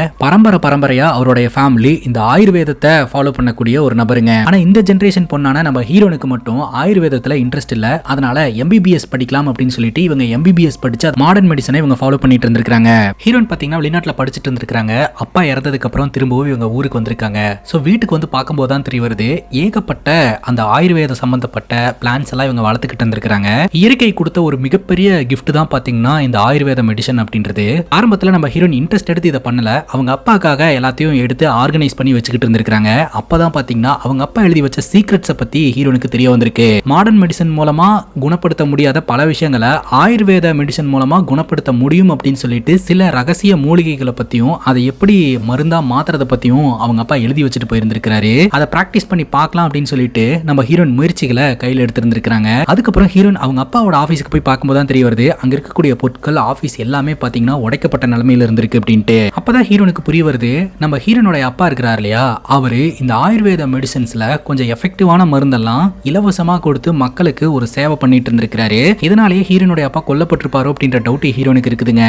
A: பரம்பரையா அவருடைய ஃபேமிலி இந்த ஆயுர்வேதத்தை ஃபாலோ பண்ணக்கூடிய ஒரு நபருங்க. ஆனா இந்த ஜெனரேஷன் பொண்ணான நம்ம ஹீரோனுக்கு மட்டும் ஆயுர்வேதத்துல இன்ட்ரெஸ்ட் இல்ல. அதனால எம்பிபிஎஸ் படிக்கலாம் அப்படின்னு சொல்லிட்டு இவங்க எம்பிபிஎஸ் படிச்சு மாடர்ன் மெடிசனை இவங்க ஃபாலோ பண்ணிட்டு இருந்திருக்காங்க. ஹீரோயின் பாத்தீங்கன்னா வெளிநாட்டுல படிச்சுட்டு இருந்திருக்காங்க. அப்பா இறந்ததுக்கு அப்புறம் திரும்பவும் இவங்க ஊருக்கு வந்திருக்காங்க. சோ வீட்டுக்கு வந்து பார்க்கும்போது தான் தெரிய வருது, ஏகப்பட்ட அந்த ஆயுர்வேத சம்பந்தப்பட்ட பிளான்ஸ் எல்லாம் இவங்க வளர்த்துக்கிட்டு இருந்திருக்காங்க. இயற்கை கொடுத்த ஒரு மிகப்பெரிய கிஃப்ட் தான் பாத்தீங்கன்னா இந்த ஆயுர்வேத மெடிசன் அப்படின்றது. ஆரம்பத்துல நம்ம ஹீரோயின் இன்ட்ரெஸ்ட் எடுத்து இதை பண்ணல, அவங்க அப்பாக்காக எல்லாத்தையும் எடுத்து ஆர்கனைஸ் பண்ணி வச்சுக்கிட்டு இருந்திருக்காங்க. அப்பதான் பாத்தீங்கன்னா அவங்க அப்பா எழுதி வச்ச சீக்ரெட்ஸை பத்தி ஹீரோனுக்கு தெரிய வந்திருக்கு. மாடர்ன் மெடிசன் மூலமா குணப்படுத்த முடியாத பல விஷயங்களை ஆயுர்வேத மெடிசன் மூலமா குணப்படுத்த முடியும் அப்படின்னு சொல்லிட்டு சில ரகசிய மூலிகைகளை பத்தியும் அதை எப்படி மருந்தா மாத்துறத பத்தியும் அவங்க அப்பா எழுதி வச்சுட்டு போயிருந்திருக்காரு. அதை பிராக்டிஸ் பண்ணி பார்க்கலாம் அப்படின்னு சொல்லிட்டு நம்ம ஹீரோயின் முயற்சிகளை கையில் எடுத்திருந்திருக்காங்க. அதுக்கப்புறம் ஹீரோயின் அவங்க அப்பாவோட ஆபீஸ்க்கு போய் பார்க்கும்போது தான் தெரிய வருது, அங்க இருக்கக்கூடிய பொருட்கள் ஆபீஸ் எல்லாமே பாத்தீங்கன்னா உடைக்கப்பட்ட நிலைமையில இருந்திருக்கு அப்படின்ட்டு. அப்பதான் ஹீரோனுக்கு புரிய வருது, நம்ம ஹீரோனோட அப்பா இருக்கிறார் இல்லையா, அவரு இந்த ஆயுர்வேத மெடிசன்ஸ்ல கொஞ்சம் எஃபெக்டிவான மருந்தெல்லாம் இலவசமா கொடுத்து மக்களுக்கு ஒரு சேவை பண்ணிட்டு இருந்திருக்காரு. இதனாலேயே ஹீரோனுடைய அப்பா கொல்லப்பட்டிருப்பாரோ அப்படின்ற டவுட் ஹீரோனுக்கு இருக்குதுங்க.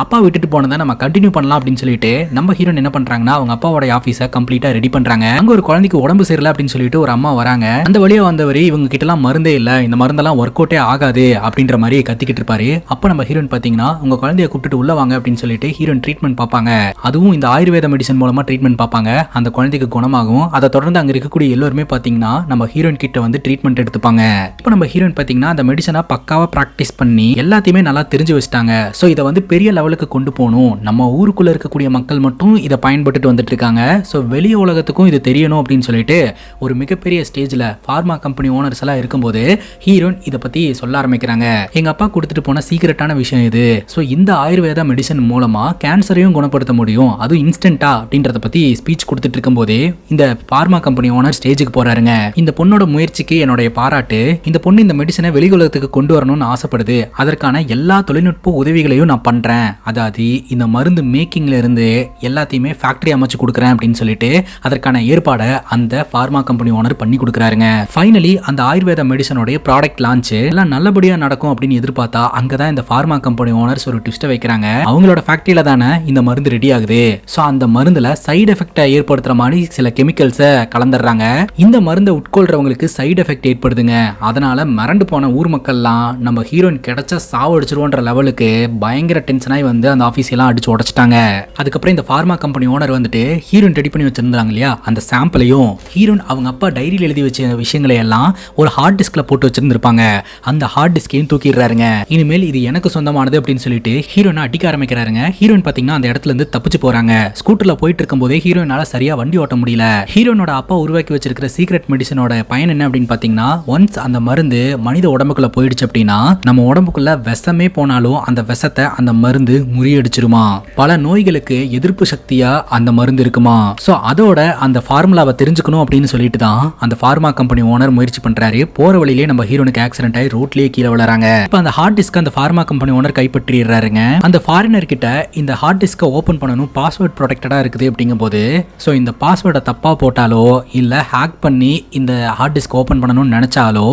A: அப்பா விட்டுட்டு போனதை நம்ம கண்டினியூ பண்ணலாம் அப்படின்னு சொல்லிட்டு நம்ம ஹீரோன் என்ன பண்றாங்கன்னா அவங்க அப்பாவோட ஆபீஸை கம்ப்ளீட்டா ரெடி பண்றாங்க. அங்க ஒரு குழந்தைக்கு உடம்பு சரியில்லை அப்படின்னு சொல்லிட்டு ஒரு அம்மா வராங்க. அந்த வழியா வந்தவரு இவங்க கிட்ட எல்லாம் மருந்தே இல்ல, இந்த மருந்தெல்லாம் ஒர்க் அவுட்டே ஆகாது அப்படின்ற மாதிரி கத்திக்கிட்டு இருப்பாரு. அப்ப நம்ம ஹீரோன் பாத்தீங்கன்னா உங்க குழந்தைய கூப்பிட்டு உள்ள வாங்க அப்படின்னு சொல்லிட்டு ஹீரோன் ட்ரீட்மெண்ட் பார்ப்பாங்க. அதுவும் இந்த ஆயுர்வேத மெடிசன் மூலமா ட்ரீட்மெண்ட் பார்ப்பாங்க. அந்த குழந்தைக்கு குணமாகும். அதை தொடர்ந்து அங்க இருக்கக்கூடிய எல்லாருமே பாத்தீங்கன்னா நம்ம ஹீரோயின் கிட்ட வந்து ட்ரீட்மெண்ட் எடுத்துப்பாங்க. இப்போ நம்ம ஹீரோயின் பாத்தீங்கன்னா அந்த மெடிசனை பக்காவா பிராக்டிஸ் பண்ணி எல்லாத்தையுமே நல்லா தெரிஞ்சு வச்சுட்டாங்க. சோ இதை வந்து பெரிய லெவலுக்கு கொண்டு போகணும், நம்ம ஊருக்குள்ள இருக்கக்கூடிய மக்கள் மட்டும் இதை பயன்பட்டு வந்துட்டு இருக்காங்க, சோ வெளிய உலகத்துக்கும் இது தெரியணும் அப்படின்னு சொல்லிட்டு ஒரு மிகப்பெரிய ஸ்டேஜ்ல ஃபார்மா கம்பெனி ஓனர்ஸ் எல்லாம் இருக்கும்போது ஹீரோயின் இதை பத்தி சொல்ல ஆரம்பிக்கிறாங்க. ஆரம்பிக்கிறாங்க. எங்க அப்பா கொடுத்துட்டு போன சீக்கிரட்டான விஷயம் இது. சோ இந்த ஆயுர்வேதா மெடிசன் மூலமா கேன்சரையும் குணப்படுத்த முடியும், அதுவும் இன்ஸ்டன்டா அப்படின்றத பத்தி ஸ்பீச் கொடுத்துட்டு இருக்கும் போதே இந்த பார்மா கம்பெனி ஓனர் ஸ்டேஜுக்கு போறாருங்க. இந்த பொண்ணோட முயற்சிக்கு என்னுடைய பாராட்டு. இந்த பொண்ணு இந்த மெடிசனை வெளி உலகத்துக்கு கொண்டு வரணும்னு ஆசைப்படுது. அதற்கான எல்லா தொழில்நுட்ப உதவிகளையும் நான் பண்றேன். அதாவது இந்த மருந்து மேக்கிங்ல இருந்து எல்லாத்தையுமே ஃபேக்டரி அமைச்சு கொடுக்குறேன் அப்படின்னு சொல்லிட்டு அதற்கான ஏற்பாடை அந்த பார்மா கம்பெனி ஓனர் பண்ணி கொடுக்குறாருங்க. ஃபைனலி அந்த ஆயுர்வேத மெடிசனோட ப்ராடக்ட் லான்ச் எல்லாம் நல்லபடியா நடக்கும் அப்படின்னு எதிர்பார்த்தா அங்கதான் இந்த பார்மா கம்பெனி ஓனர்ஸ் ஒரு ட்விஸ்ட் வைக்கிறாங்க. அவங்களோட ஃபேக்டரியில தானே இந்த மருந்து ரெடி ஆகுது. சோ அந்த மருந்துல சைடு எஃபெக்டை ஏற்படுத்துற மாதிரி சில கெமிக்கல்ஸை கலந்துடுறாங்க. இந்த மருந்தை உட்கொள்றவங்களுக்கு சைடு எஃபெக்ட் ஏற்படுதுங்க. அதனால மிரண்டு போன ஊர் மக்கள்லாம் நம்ம ஹீரோயின் கிடைச்சா சாவடிச்சிருவோன்ற லெவலுக்கு பயங்கர டென்ஷனாகி வந்து அந்த ஆஃபீஸ் எல்லாம் அடிச்சு உடைச்சிட்டாங்க. அதுக்கப்புறம் இந்த பார்மா கம்பெனி ஓனர் வந்துட்டு ஹீரோயின் ரெடி பண்ணி வச்சிருந்தாங்க இல்லையா, அந்த சாம்பிளையும் ஹீரோயின் அவங்க அப்பா டைரியில் எழுதி வச்ச விஷயங்களை எல்லாம் ஒரு ஹார்ட் டிஸ்க்ல போட்டு வச்சிருந்திருப்பாங்க. அந்த ஹார்ட் டிஸ்கையும் தூக்கிடுறாருங்க. இனிமேல் இது எனக்கு சொந்தமானது அப்படின்னு சொல்லிட்டு ஹீரோயினை அடிக்க ஆரம்பிக்கிறாருங்க. ஹீரோயின் பாத்தீங்கன்னா அந்த இடத்துல இருந்து தப்பிச்சு போறாங்க. ஸ்கூட்டர்ல போயிட்டு இருக்கும் போதே ஹீரோயினால சரியா வண்டி ஓட்ட முடியல. ஹீரோனோட அப்பா உருவாக்கி வச்சிருக்கிற சீக்ரெட் மெடிசனோட பயன் என்ன அப்படின்னு பாத்தீங்கன்னா, ஒன்ஸ் அந்த மருந்து மனித உடம்புக்குள்ள போயிடுச்சு அப்படின்னா நம்ம உடம்புக்குள்ள விஷமே போனாலும் அந்த விஷத்தை அந்த மருந்து முறியடிச்சிருமா. பல நோய்களுக்கு எதிர்ப்பு சக்தியா அந்த மருந்து இருக்குமா. சோ அதோட அந்த ஃபார்முலாவை தெரிஞ்சுக்கணும் அப்படின்னு சொல்லிட்டு தான் அந்த பார்மா கம்பெனி ஓனர் முயற்சி பண்றாரு. போற வழியிலே நம்ம ஹீரோனுக்கு ஆக்சிடென்ட் ஆகி ரோட்லயே கீழே விழுறாங்க. இப்ப அந்த ஹார்ட் டிஸ்க் அந்த பார்மா கம்பெனி ஓனர் கைப்பற்றிடுறாருங்க. அந்த ஃபாரினர் கிட்ட இந்த ஹார்ட் டிஸ்கை ஓபன் பண்ணணும், பாஸ்வேர்ட் ப்ரொடெக்டடா இருக்குது அப்படிங்கும் போது சோ இந்த பாஸ்வேர்டை தப்பா போட்டாலோ இல்ல ஹேக் பண்ணி இந்த ஹார்ட் டிஸ்க் ஓபன் பண்ணணும்னு நினைச்சாலோ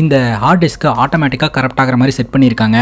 A: இந்த ஹார்ட் டிஸ்க் ஆட்டோமேட்டிக்கா கரெக்ட் ஆகிற மாதிரி செட் பண்ணியிருக்காங்க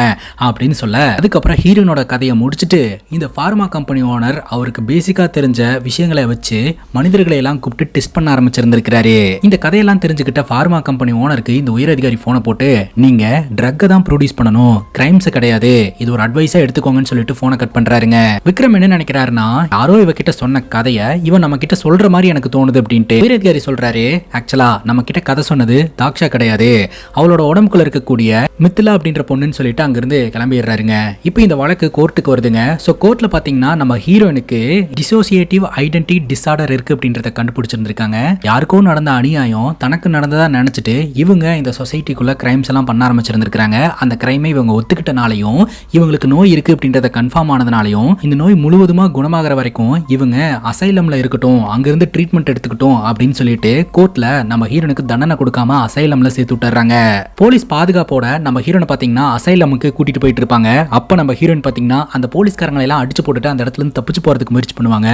A: அப்படின்னு சொல்ல, அதுக்கப்புறம் ஹீரோனோட கதையை முடிச்சுட்டு இந்த பார்மா கம்பெனி ஓனர் அவருக்கு பேசிக்கா தெரிஞ்ச விஷயங்களை வச்சு மனிதர்களை எல்லாம் கூப்பிட்டு டெஸ்ட் பண்ண ஆரம்பிச்சிருந்திருக்கிறாரு. இந்த கதையெல்லாம் தெரிஞ்சுக்கிட்ட பார்மா கம்பெனி ஓனருக்கு இந்த உயரதிகாரி போனை போட்டு நீங்க ட்ரக்கை தான் ப்ரொடியூஸ் பண்ணணும், கிரைம்ஸ் கிடையாது, இது ஒரு அட்வைஸா எடுத்துக்கோங்கன்னு சொல்லிட்டு போனை கட் பண்றாருங்க. விக்ரம் என்ன நினைக்கிறாருன்னா, யாரோ இவகிட்ட சொன்ன கதையை இவன் நம்ம கிட்ட சொல்ற மாதிரி எனக்கு தோணுது அப்படின்ட்டு உயரதிகாரி சொல்றாரு. ஆக்சுவலா நம்ம கிட்ட கதை சொன்னது தாக்ஷா கிடையாது, அவளோட உடம்புக்குள்ள இருக்கக்கூடிய மித்திலா அப்படின்ற பொண்ணுன்னு சொல்லிட்டு அங்கிருந்து கிளம்பிடுறாருங்க. இப்போ இந்த வழக்கு கோர்ட்டுக்கு வருதுங்க. ஸோ கோர்ட்ல பாத்தீங்கன்னா நம்ம ஹீரோனுக்கு டிசோசியேட்டிவ் ஐடென்டிட்டி டிஸார்டர் இருக்கு அப்படின்றத கண்டுபிடிச்சிருந்திருக்காங்க. யாருக்கோ நடந்த அநியாயம் தனக்கு நடந்ததா நினைச்சிட்டு இவங்க இந்த சொசைட்டிக்குள்ள கிரைம்ஸ் எல்லாம் பண்ண ஆரம்பிச்சிருந்திருக்காங்க. அந்த கிரைமை இவங்க ஒத்துக்கிட்டனாலையும் இவங்களுக்கு நோய் இருக்கு அப்படின்றத கன்ஃபார்ம் ஆனதுனாலையும் இந்த நோய் முழுவதுமா குணமாகற வரைக்கும் இவங்க அசைலம்ல இருக்கட்டும், அங்கிருந்து ட்ரீட்மெண்ட் எடுத்துக்கிட்டோம் அப்படின்னு சொல்லிட்டு கோர்ட்ல நம்ம ஹீரோனுக்கு தண்டனை கொடுக்காம அசைலம்ல சேர்த்து விட்டுறாங்க. போலீஸ் பாதுகாப்போட நம்ம ஹீரோனை பாத்தீங்கன்னா அசைலமுக்கு கூட்டிட்டு போயிட்டு இருப்பாங்க. அப்ப நம்ம ஹீரோயின் பாத்தீங்கன்னா அந்த போலீஸ்காரங்களை எல்லாம் அடிச்சு போட்டுட்டு அந்த இடத்துல இருந்து தப்பிச்சு போறதுக்கு முயற்சி பண்ணுவாங்க.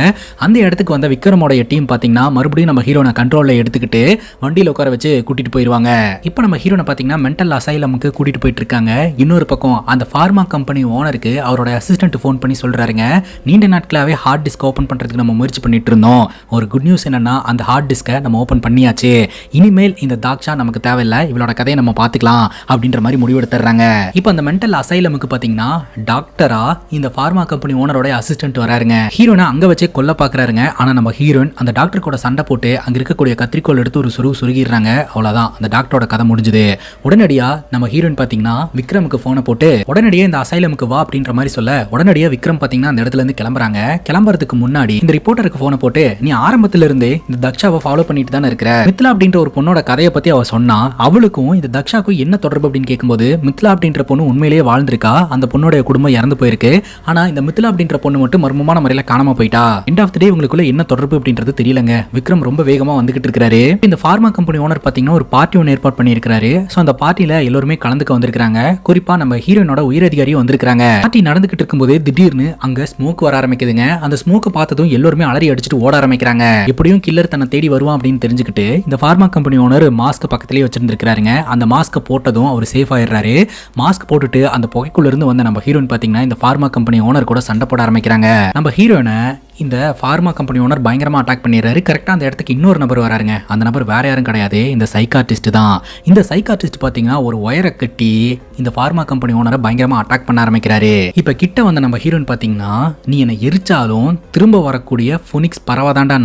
A: அந்த இடத்துக்கு வந்த விக்ரமோட டீம் பாத்தீங்கன்னா மறுபடியும் நம்ம ஹீரோனை கண்ட்ரோல்ல எடுத்துக்கிட்டு வண்டியில உட்கார வச்சு கூட்டிட்டு போயிருவாங்க. இப்போ நம்ம ஹீரோனை பாத்தீங்கன்னா மென்டல் அசைலமுக்கு கூட்டிட்டு போயிட்டு இருக்காங்க. இன்னொரு பக்கம் அந்த பார்மா கம்பெனி ஓனருக்கு அவரோட அசிஸ்டன்ட் போன் பண்ணி சொல்றாருங்க, நீண்ட நாட்களாவே ஹார்ட் டிஸ்க் ஓபன் பண்றதுக்கு நம்ம முயற்சி பண்ணிட்டு இருந்தோம். ஒரு குட் நியூஸ் என்னன்னா அந்த ஹார்ட் டிஸ்கை நம்ம ஓபன் பண்ணியாச்சு. இனிமேல் இந்த தாக்ஷா நமக்கு தேவையில்லை, இவளோட கதையை நம்ம பாத்துக்கலாம் அப்படின்ற மாதிரி முடிவெடுத்துறாங்க. இப்போ அந்த மென்டல் அசைலமுக்கு பாத்தீங்கன்னா டாக்டரா இந்த பார்மா கம்பெனி ஓனரோட அசிஸ்டன்ட் வராருங்க. ஹீரோனை அங்க வச்சே கொல்ல பாக்குறாருங்க. ஆனா நம்ம ஹீரோயின் அந்த டாக்டர் கூட சண்டை போட்டு அங்க இருக்கக்கூடிய கத்திரிக்கோள் எடுத்து ஒரு சுருகிடுறாங்க. அவ்வளவுதான், அந்த டாக்டரோட கதை முடிஞ்சுது. உடனடியா நம்ம ஹீரோயின் பாத்தீங்கன்னா விக்ரமுக்கு போனை போட்டு உடனடியே இந்த அசைலமுக்கு வா அப்படின்ற மாதிரி சொல்ல, உடனடியா விக்ரம் பாத்தீங்கன்னா அந்த இடத்துல இருந்து கிளம்புறாங்க. கிளம்புறதுக்கு முன்னாடி இந்த ரிப்போர்ட்டருக்கு போனை போட்டு நீ ஆரம்பத்துல இருந்தே இந்த தக்ஷாவை ஃபாலோ பண்ணிட்டு தானே இருக்கிற, மித்லா அப்படின்ற ஒரு பொண்ணோட கதையை பத்தி அவ சொன்னா, அவளுக்கும் இந்த தக்ஷாக்கும் என்ன தொடர்பு அப்படின்னு கேட்கும்போது மித்லா அப்படின்ற பொண்ணு உண்மையிலேயே வாழ்ந்திருக்கா, அந்த பொண்ணோட குடும்பம் இறந்து போயிருக்கு. ஆனா இந்த மித்லா அப்படின்ற பொண்ணு மட்டும் மர்மமான முறையில காணாம போயிட்டா. எண்ட் ஆஃப் தி டே உங்களுக்குள்ள என்ன தொடர்பு அப்படின்றது தெரியலங்க. விக்ரம் ரொம்ப வேகமா வந்துகிட்டு இருக்காரு. இந்த பார்மா கம்பெனி ஓனர் பாத்தீங்கன்னா ஒரு பார்ட்டி ஒன்று ஏற்பாடு பண்ணியிருக்காரு. சோ அந்த பார்ட்டியில எல்லாருமே கலந்துக்க வந்திருக்காங்க. குறிப்பா நம்ம ஹீரோயினோட உயரதிகாரியும் வந்திருக்காங்க. பார்ட்டி நடந்துகிட்டு இருக்கும்போது திடீர்னு அங்க ஸ்மோக் வர ஆரம்பிக்குதுங்க. அந்த ஸ்மோக்கை பார்த்ததும் எல்லாருமே அலறி அடிச்சுட்டு ஓட ஆரம்பிக்கிறாங்க. எப்படியும் கில்லர் தன்னை தேடி வருவான் அப்படின்னு தெரிஞ்சுக்கிட்டு இந்த பார்மா கம்பெனி ஓனர் மாஸ்க் பக்கத்திலேயே வச்சிருந்திருக்காருங்க. அந்த மாஸ்க் போட்டதும் அவர் சேஃப் ஆயிடுறாரு. மாஸ்க் போட்டுட்டு அந்த புகைக்குள்ள இருந்து வந்த நம்ம ஹீரோயின் பாத்தீங்கன்னா இந்த பார்மா கம்பெனி ஓனர் கூட சண்டை போட ஆரம்பிக்கிறாங்க. நம்ம ஹீரோயினை இந்த பார்மா கம்பெனி ஓனர் பயங்கரமா அட்டாக் பண்ணிடுறாரு. கரெக்டா அந்த இடத்துக்கு இன்னொரு நபர் வராருங்க. அந்த நபர் வேற யாரும் கிடையாது, இந்த சைக்கார்டிஸ்ட் தான். இந்த சைக்கார்டிஸ்ட் பாத்தீங்கன்னா ஒரு ஒயரை கட்டி இந்த பார்மா கம்பெனி ஓனரை பயங்கரமா அட்டாக் பண்ண ஆரம்பிக்கிறாரு. இப்ப கிட்ட வந்த நம்ம ஹீரோயின் பாத்தீங்கன்னா நீ என்னை எரிச்சாலும் திரும்ப வரக்கூடிய போனிக்ஸ் பரவாதாண்டா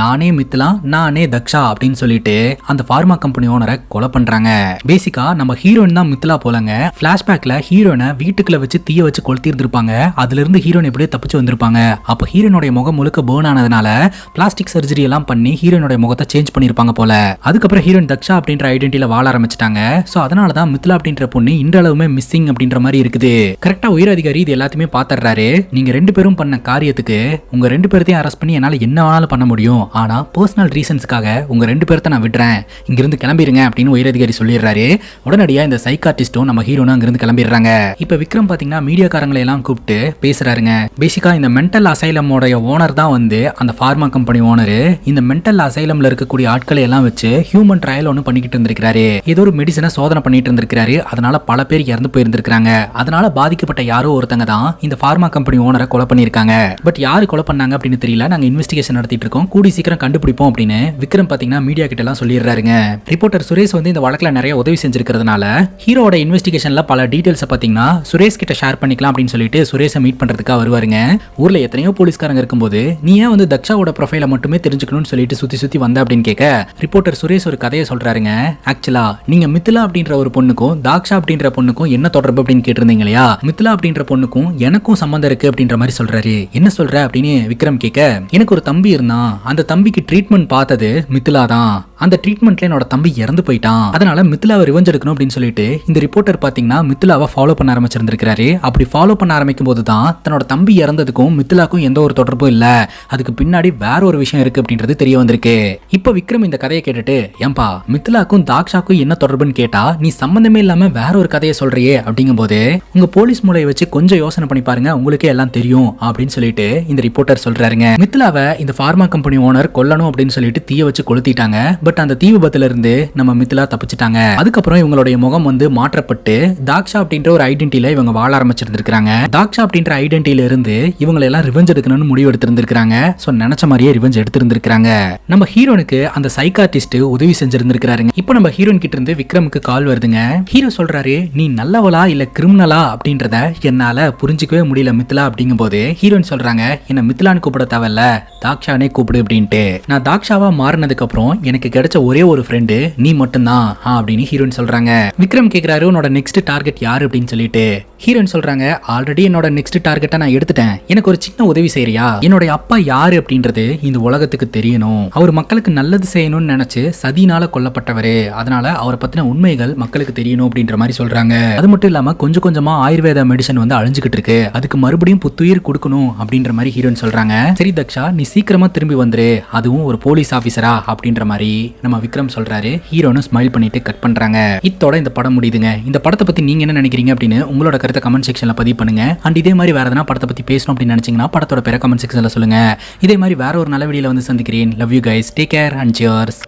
A: நானே மித்லா நானே தக்ஷா அப்படின்னு சொல்லிட்டு அந்த பார்மா கம்பெனி ஓனரை கொலை பண்றாங்க. பேசிக்கா நம்ம ஹீரோயின் தான் மித்லா போலங்க. பிளாஷ்பேக்ல ஹீரோயினை வீட்டுக்குள்ள வச்சு தீய வச்சு கொளுத்தி இருந்திருப்பாங்க. அதுல இருந்து ஹீரோயின் எப்படியே தப்பிச்சு வந்திருப்பாங்க. அப்ப ஹீரோனோட ஹீரோனுடைய முகம் முழுக்க பேர்ன் ஆனதுனால பிளாஸ்டிக் சர்ஜரி எல்லாம் பண்ணி ஹீரோனுடைய முகத்தை சேஞ்ச் பண்ணிருப்பாங்க போல. அதுக்கப்புறம் ஹீரோயின் தக்ஷா அப்படின்ற ஐடென்டிட்டியில வாழ ஆரம்பிச்சிட்டாங்க. சோ அதனாலதான் மித்லா அப்படின்ற பொண்ணு இன்றளவுமே மிஸ்ஸிங் அப்படின்ற மாதிரி இருக்குது. கரெக்டா உயர் அதிகாரி இது எல்லாத்தையுமே பாத்துறாரு. நீங்க 2 பேரும் பண்ண காரியத்துக்கு உங்க 2 பேர்த்தையும் அரெஸ்ட் பண்ணி என்னால என்ன வேணாலும் பண்ண முடியும், ஆனா பர்சனல் ரீசன்ஸ்க்காக உங்க 2 பேர்த்த நான் விடுறேன், இங்கிருந்து கிளம்பிருங்க அப்படின்னு உயர் அதிகாரி சொல்லிடுறாரு. உடனடியா இந்த சைக்கார்டிஸ்டும் நம்ம ஹீரோனும் அங்கிருந்து கிளம்பிடுறாங்க. இப்ப விக்ரம் பாத்தீங்கன்னா மீடியாக்காரங்களை எல்லாம் கூப்பிட்டு பேசுறாருங்க. பேசிக்கா இந்த மென்டல் அசைலமோட ஓனர் தான் வந்து அந்த ஃபார்மா கம்பெனி ஓனர். இந்த மென்டல் அசைலம்ல இருக்கக்கூடிய ஆட்களை எல்லாம் வச்சு ஹியூமன் ட்ரையல் ஒன்று பண்ணிக்கிட்டு இருந்திருக்காரு. ஏதோ ஒரு மெடிசனை சோதனை பண்ணிட்டு இருந்திருக்காரு. அதனால பல பேர் இறந்து போயிருந்திருக்காங்க. அதனால பாதிக்கப்பட்ட யாரோ ஒருத்தங்க தான் இந்த ஃபார்மா கம்பெனி ஓனரை கொலை பண்ணிருக்காங்க. பட் யாரு கொலை பண்ணாங்க அப்படின்னு தெரியல, நாங்க இன்வெஸ்டிகேஷன் நடத்திட்டு இருக்கோம், கூடி சீக்கிரம் கண்டுபிடிப்போம் அப்படின்னு விக்ரம் பாத்தீங்கன்னா மீடியா கிட்ட எல்லாம் சொல்லிடுறாருங்க. ரிப்போர்ட்டர் சுரேஷ் வந்து இந்த வழக்குல நிறைய உதவி செஞ்சிருக்கிறதுனால ஹீரோட இன்வெஸ்டிகேஷன்ல பல டீடைல்ஸ் பாத்தீங்கன்னா சுரேஷ் கிட்ட ஷேர் பண்ணிக்கலாம் அப்படின்னு சொல்லிட்டு சுரேஷை மீட் பண்றதுக்காக வருவாருங்க. ஊர்ல எத்தனையோ போலீஸ்காரங்க இருக்கும்போது நீ ஏன் வந்து தக்ஷாவோட ப்ரொஃபைலை மட்டுமே தெரிஞ்சுக்கணும்னு சொல்லிட்டு சுத்தி சுத்தி வந்த அப்படின்னு கேட்க ரிப்போர்ட்டர் சுரேஷ் ஒரு கதையை சொல்றாருங்க. ஆக்சுவலா நீங்க மித்லா அப்படின்ற ஒரு பொண்ணுக்கும் தாக்ஷா அப்படின்ற பொண்ணுக்கும் என்ன தொடர்பு அப்படின்னு கேட்டிருந்தீங்க இல்லையா, மித்லா அப்படின்ற பொண்ணுக்கும் எனக்கும் சம்பந்தம் இருக்கு அப்படின்ற மாதிரி சொல்றாரு. என்ன சொல்ற அப்படின்னு விக்ரம் கேட்க, எனக்கு ஒரு தம்பி இருந்தான், அந்த தம்பிக்கு ட்ரீட்மெண்ட் பார்த்தது மித்லா தான், அந்த ட்ரீட்மெண்ட்ல என்னோட தம்பி இறந்து போயிட்டான், அதனால மித்லாவை ரிவெஞ்ச் எடுக்கணும் அப்படின்னு சொல்லிட்டு இந்த ரிப்போர்ட்டர் பாத்தீங்கன்னா மித்லாவை ஃபாலோ பண்ண ஆரம்பிச்சிருந்திருக்காரு. அப்படி ஃபாலோ பண்ண ஆரம்பிக்கும் போது தான் தன்னோட தம்பி இறந்ததுக்கும் மித்லாக்கும் எந்த ஒரு தொடர்பும் இல்ல, அதுக்கு பின்னாடி வேற ஒரு விஷயம் இருக்கு அப்படின்றது தெரிய வந்திருக்கு. இப்ப விக்ரம் இந்த கதையை கேட்டுட்டு, ஏன்பா மித்லாக்கும் தாக்ஷாக்கும் என்ன தொடர்புன்னு கேட்டா நீ சம்பந்தமே இல்லாம வேற ஒரு கதையை சொல்றியே அப்படிங்கும் போது உங்க போலீஸ் மூளையை வச்சு கொஞ்சம் யோசனை பண்ணி பாருங்க, உங்களுக்கே எல்லாம் தெரியும் அப்படின்னு சொல்லிட்டு இந்த ரிப்போர்ட்டர் சொல்றாருங்க. மித்லாவை இந்த ஃபார்மா கம்பெனி ஓனர் கொல்லணும் அப்படின்னு சொல்லிட்டு தீய வச்சு கொளுத்திட்டாங்க. பட் அந்த தீ விபத்துல இருந்து நம்ம மித்லா தப்பிச்சிட்டாங்க. அதுக்கப்புறம் இவங்களுடைய முகம் வந்து மாற்றப்பட்டு தாக்ஷா அப்படின்ற ஒரு ஐடென்டிட்டியில இவங்க வாழ ஆரம்பிச்சிருந்திருக்காங்க. தாக்ஷா அப்படின்ற ஐடென்டிட்டியில இருந்து இவங்களை எல்லாம் ரிவெஞ்ச் எடுக்கணும்னு முடிவு எடுத்திருந்திருக்காங்க. சோ நினைச்ச மாதிரியே ரிவெஞ்ச் எடுத்திருந்திருக்காங்க. நம்ம ஹீரோனுக்கு அந்த சைக்கார்டிஸ்ட் உதவி செஞ்சிருந்திருக்காருங்க. இப்போ நம்ம ஹீரோன் கிட்ட இருந்து விக்ரமுக்கு கால் வருதுங்க. ஹீரோ சொல்றாரு, நீ நல்லவளா இல்ல கிரிமினலா அப்படின்றத என்னால புரிஞ்சுக்கவே முடியல மித்லா அப்படிங்கும் போது ஹீரோன் சொல்றாங்க, என்ன மித்லான்னு கூப்பிட தேவையில்ல, தாக்ஷானே கூப்பிடு அப்படின்ட்டு. நான் தாக்ஷாவா மாறினதுக்கு அப்புறம் எனக்கு கிடைச்ச ஒரே ஒரு ஃப்ரெண்டு நீ மட்டும்தான் அப்படின்னு ஹீரோன் சொல்றாங்க. விக்ரம் கேக்குறாரு, உன்னோட நெக்ஸ்ட் டார்கெட் யாரு அப்படின்னு சொல்லிட்டு ஹீரோன் சொல்றாங்க, ஆல்ரெடி என்னோட நெக்ஸ்ட் டார்கெட்டை நான் எடுத்துட்டேன், எனக்கு ஒரு சின்ன உதவி செய்யறியா, என்னோட அப்பா யாரு அப்படின்றது இந்த உலகத்துக்கு தெரியணும், அவர் மக்களுக்கு நல்லது செய்யணும்னு நினைச்சு சதினால கொல்லப்பட்டவரு, அதனால அவரை பத்தின உண்மைகள் மக்களுக்கு தெரியணும் அப்படின்ற மாதிரி சொல்றாங்க. அது மட்டும் இல்லாம கொஞ்சம் கொஞ்சமா ஆயுர்வேத மெடிசன் வந்து அழிஞ்சுக்கிட்டு இருக்கு, அதுக்கு மறுபடியும் புத்துயிர் கொடுக்கணும் அப்படின்ற மாதிரி ஹீரோன் சொல்றாங்க. சரி தக்ஷா, நீ சீக்கிரமா திரும்பி வந்துரு, அதுவும் ஒரு போலீஸ் ஆபீசரா அப்படின்ற மாதிரி நம்ம விக்ரம் சொல்றாரு. ஹீரோனும் ஸ்மைல் பண்ணிட்டு கட் பண்றாங்க. இத்தோட இந்த படம் முடியுதுங்க. இந்த படத்தை பத்தி நீங்க என்ன நினைக்கிறீங்க அப்படின்னு உங்களோட கருத்தை கமெண்ட் செக்ஷன்ல பதிவு பண்ணுங்க. அண்ட் இதே மாதிரி வேற எதனா படத்தை பத்தி பேசணும் அப்படின்னு நினைச்சீங்கன்னா படத்தோட பேரை கமெண்ட் செக்ஷன்ல சொல்லுங்க. இதே மாதிரி வேற ஒரு நல்ல வீடியோல வந்து சந்திக்கிறேன். Love you guys, take care and cheers.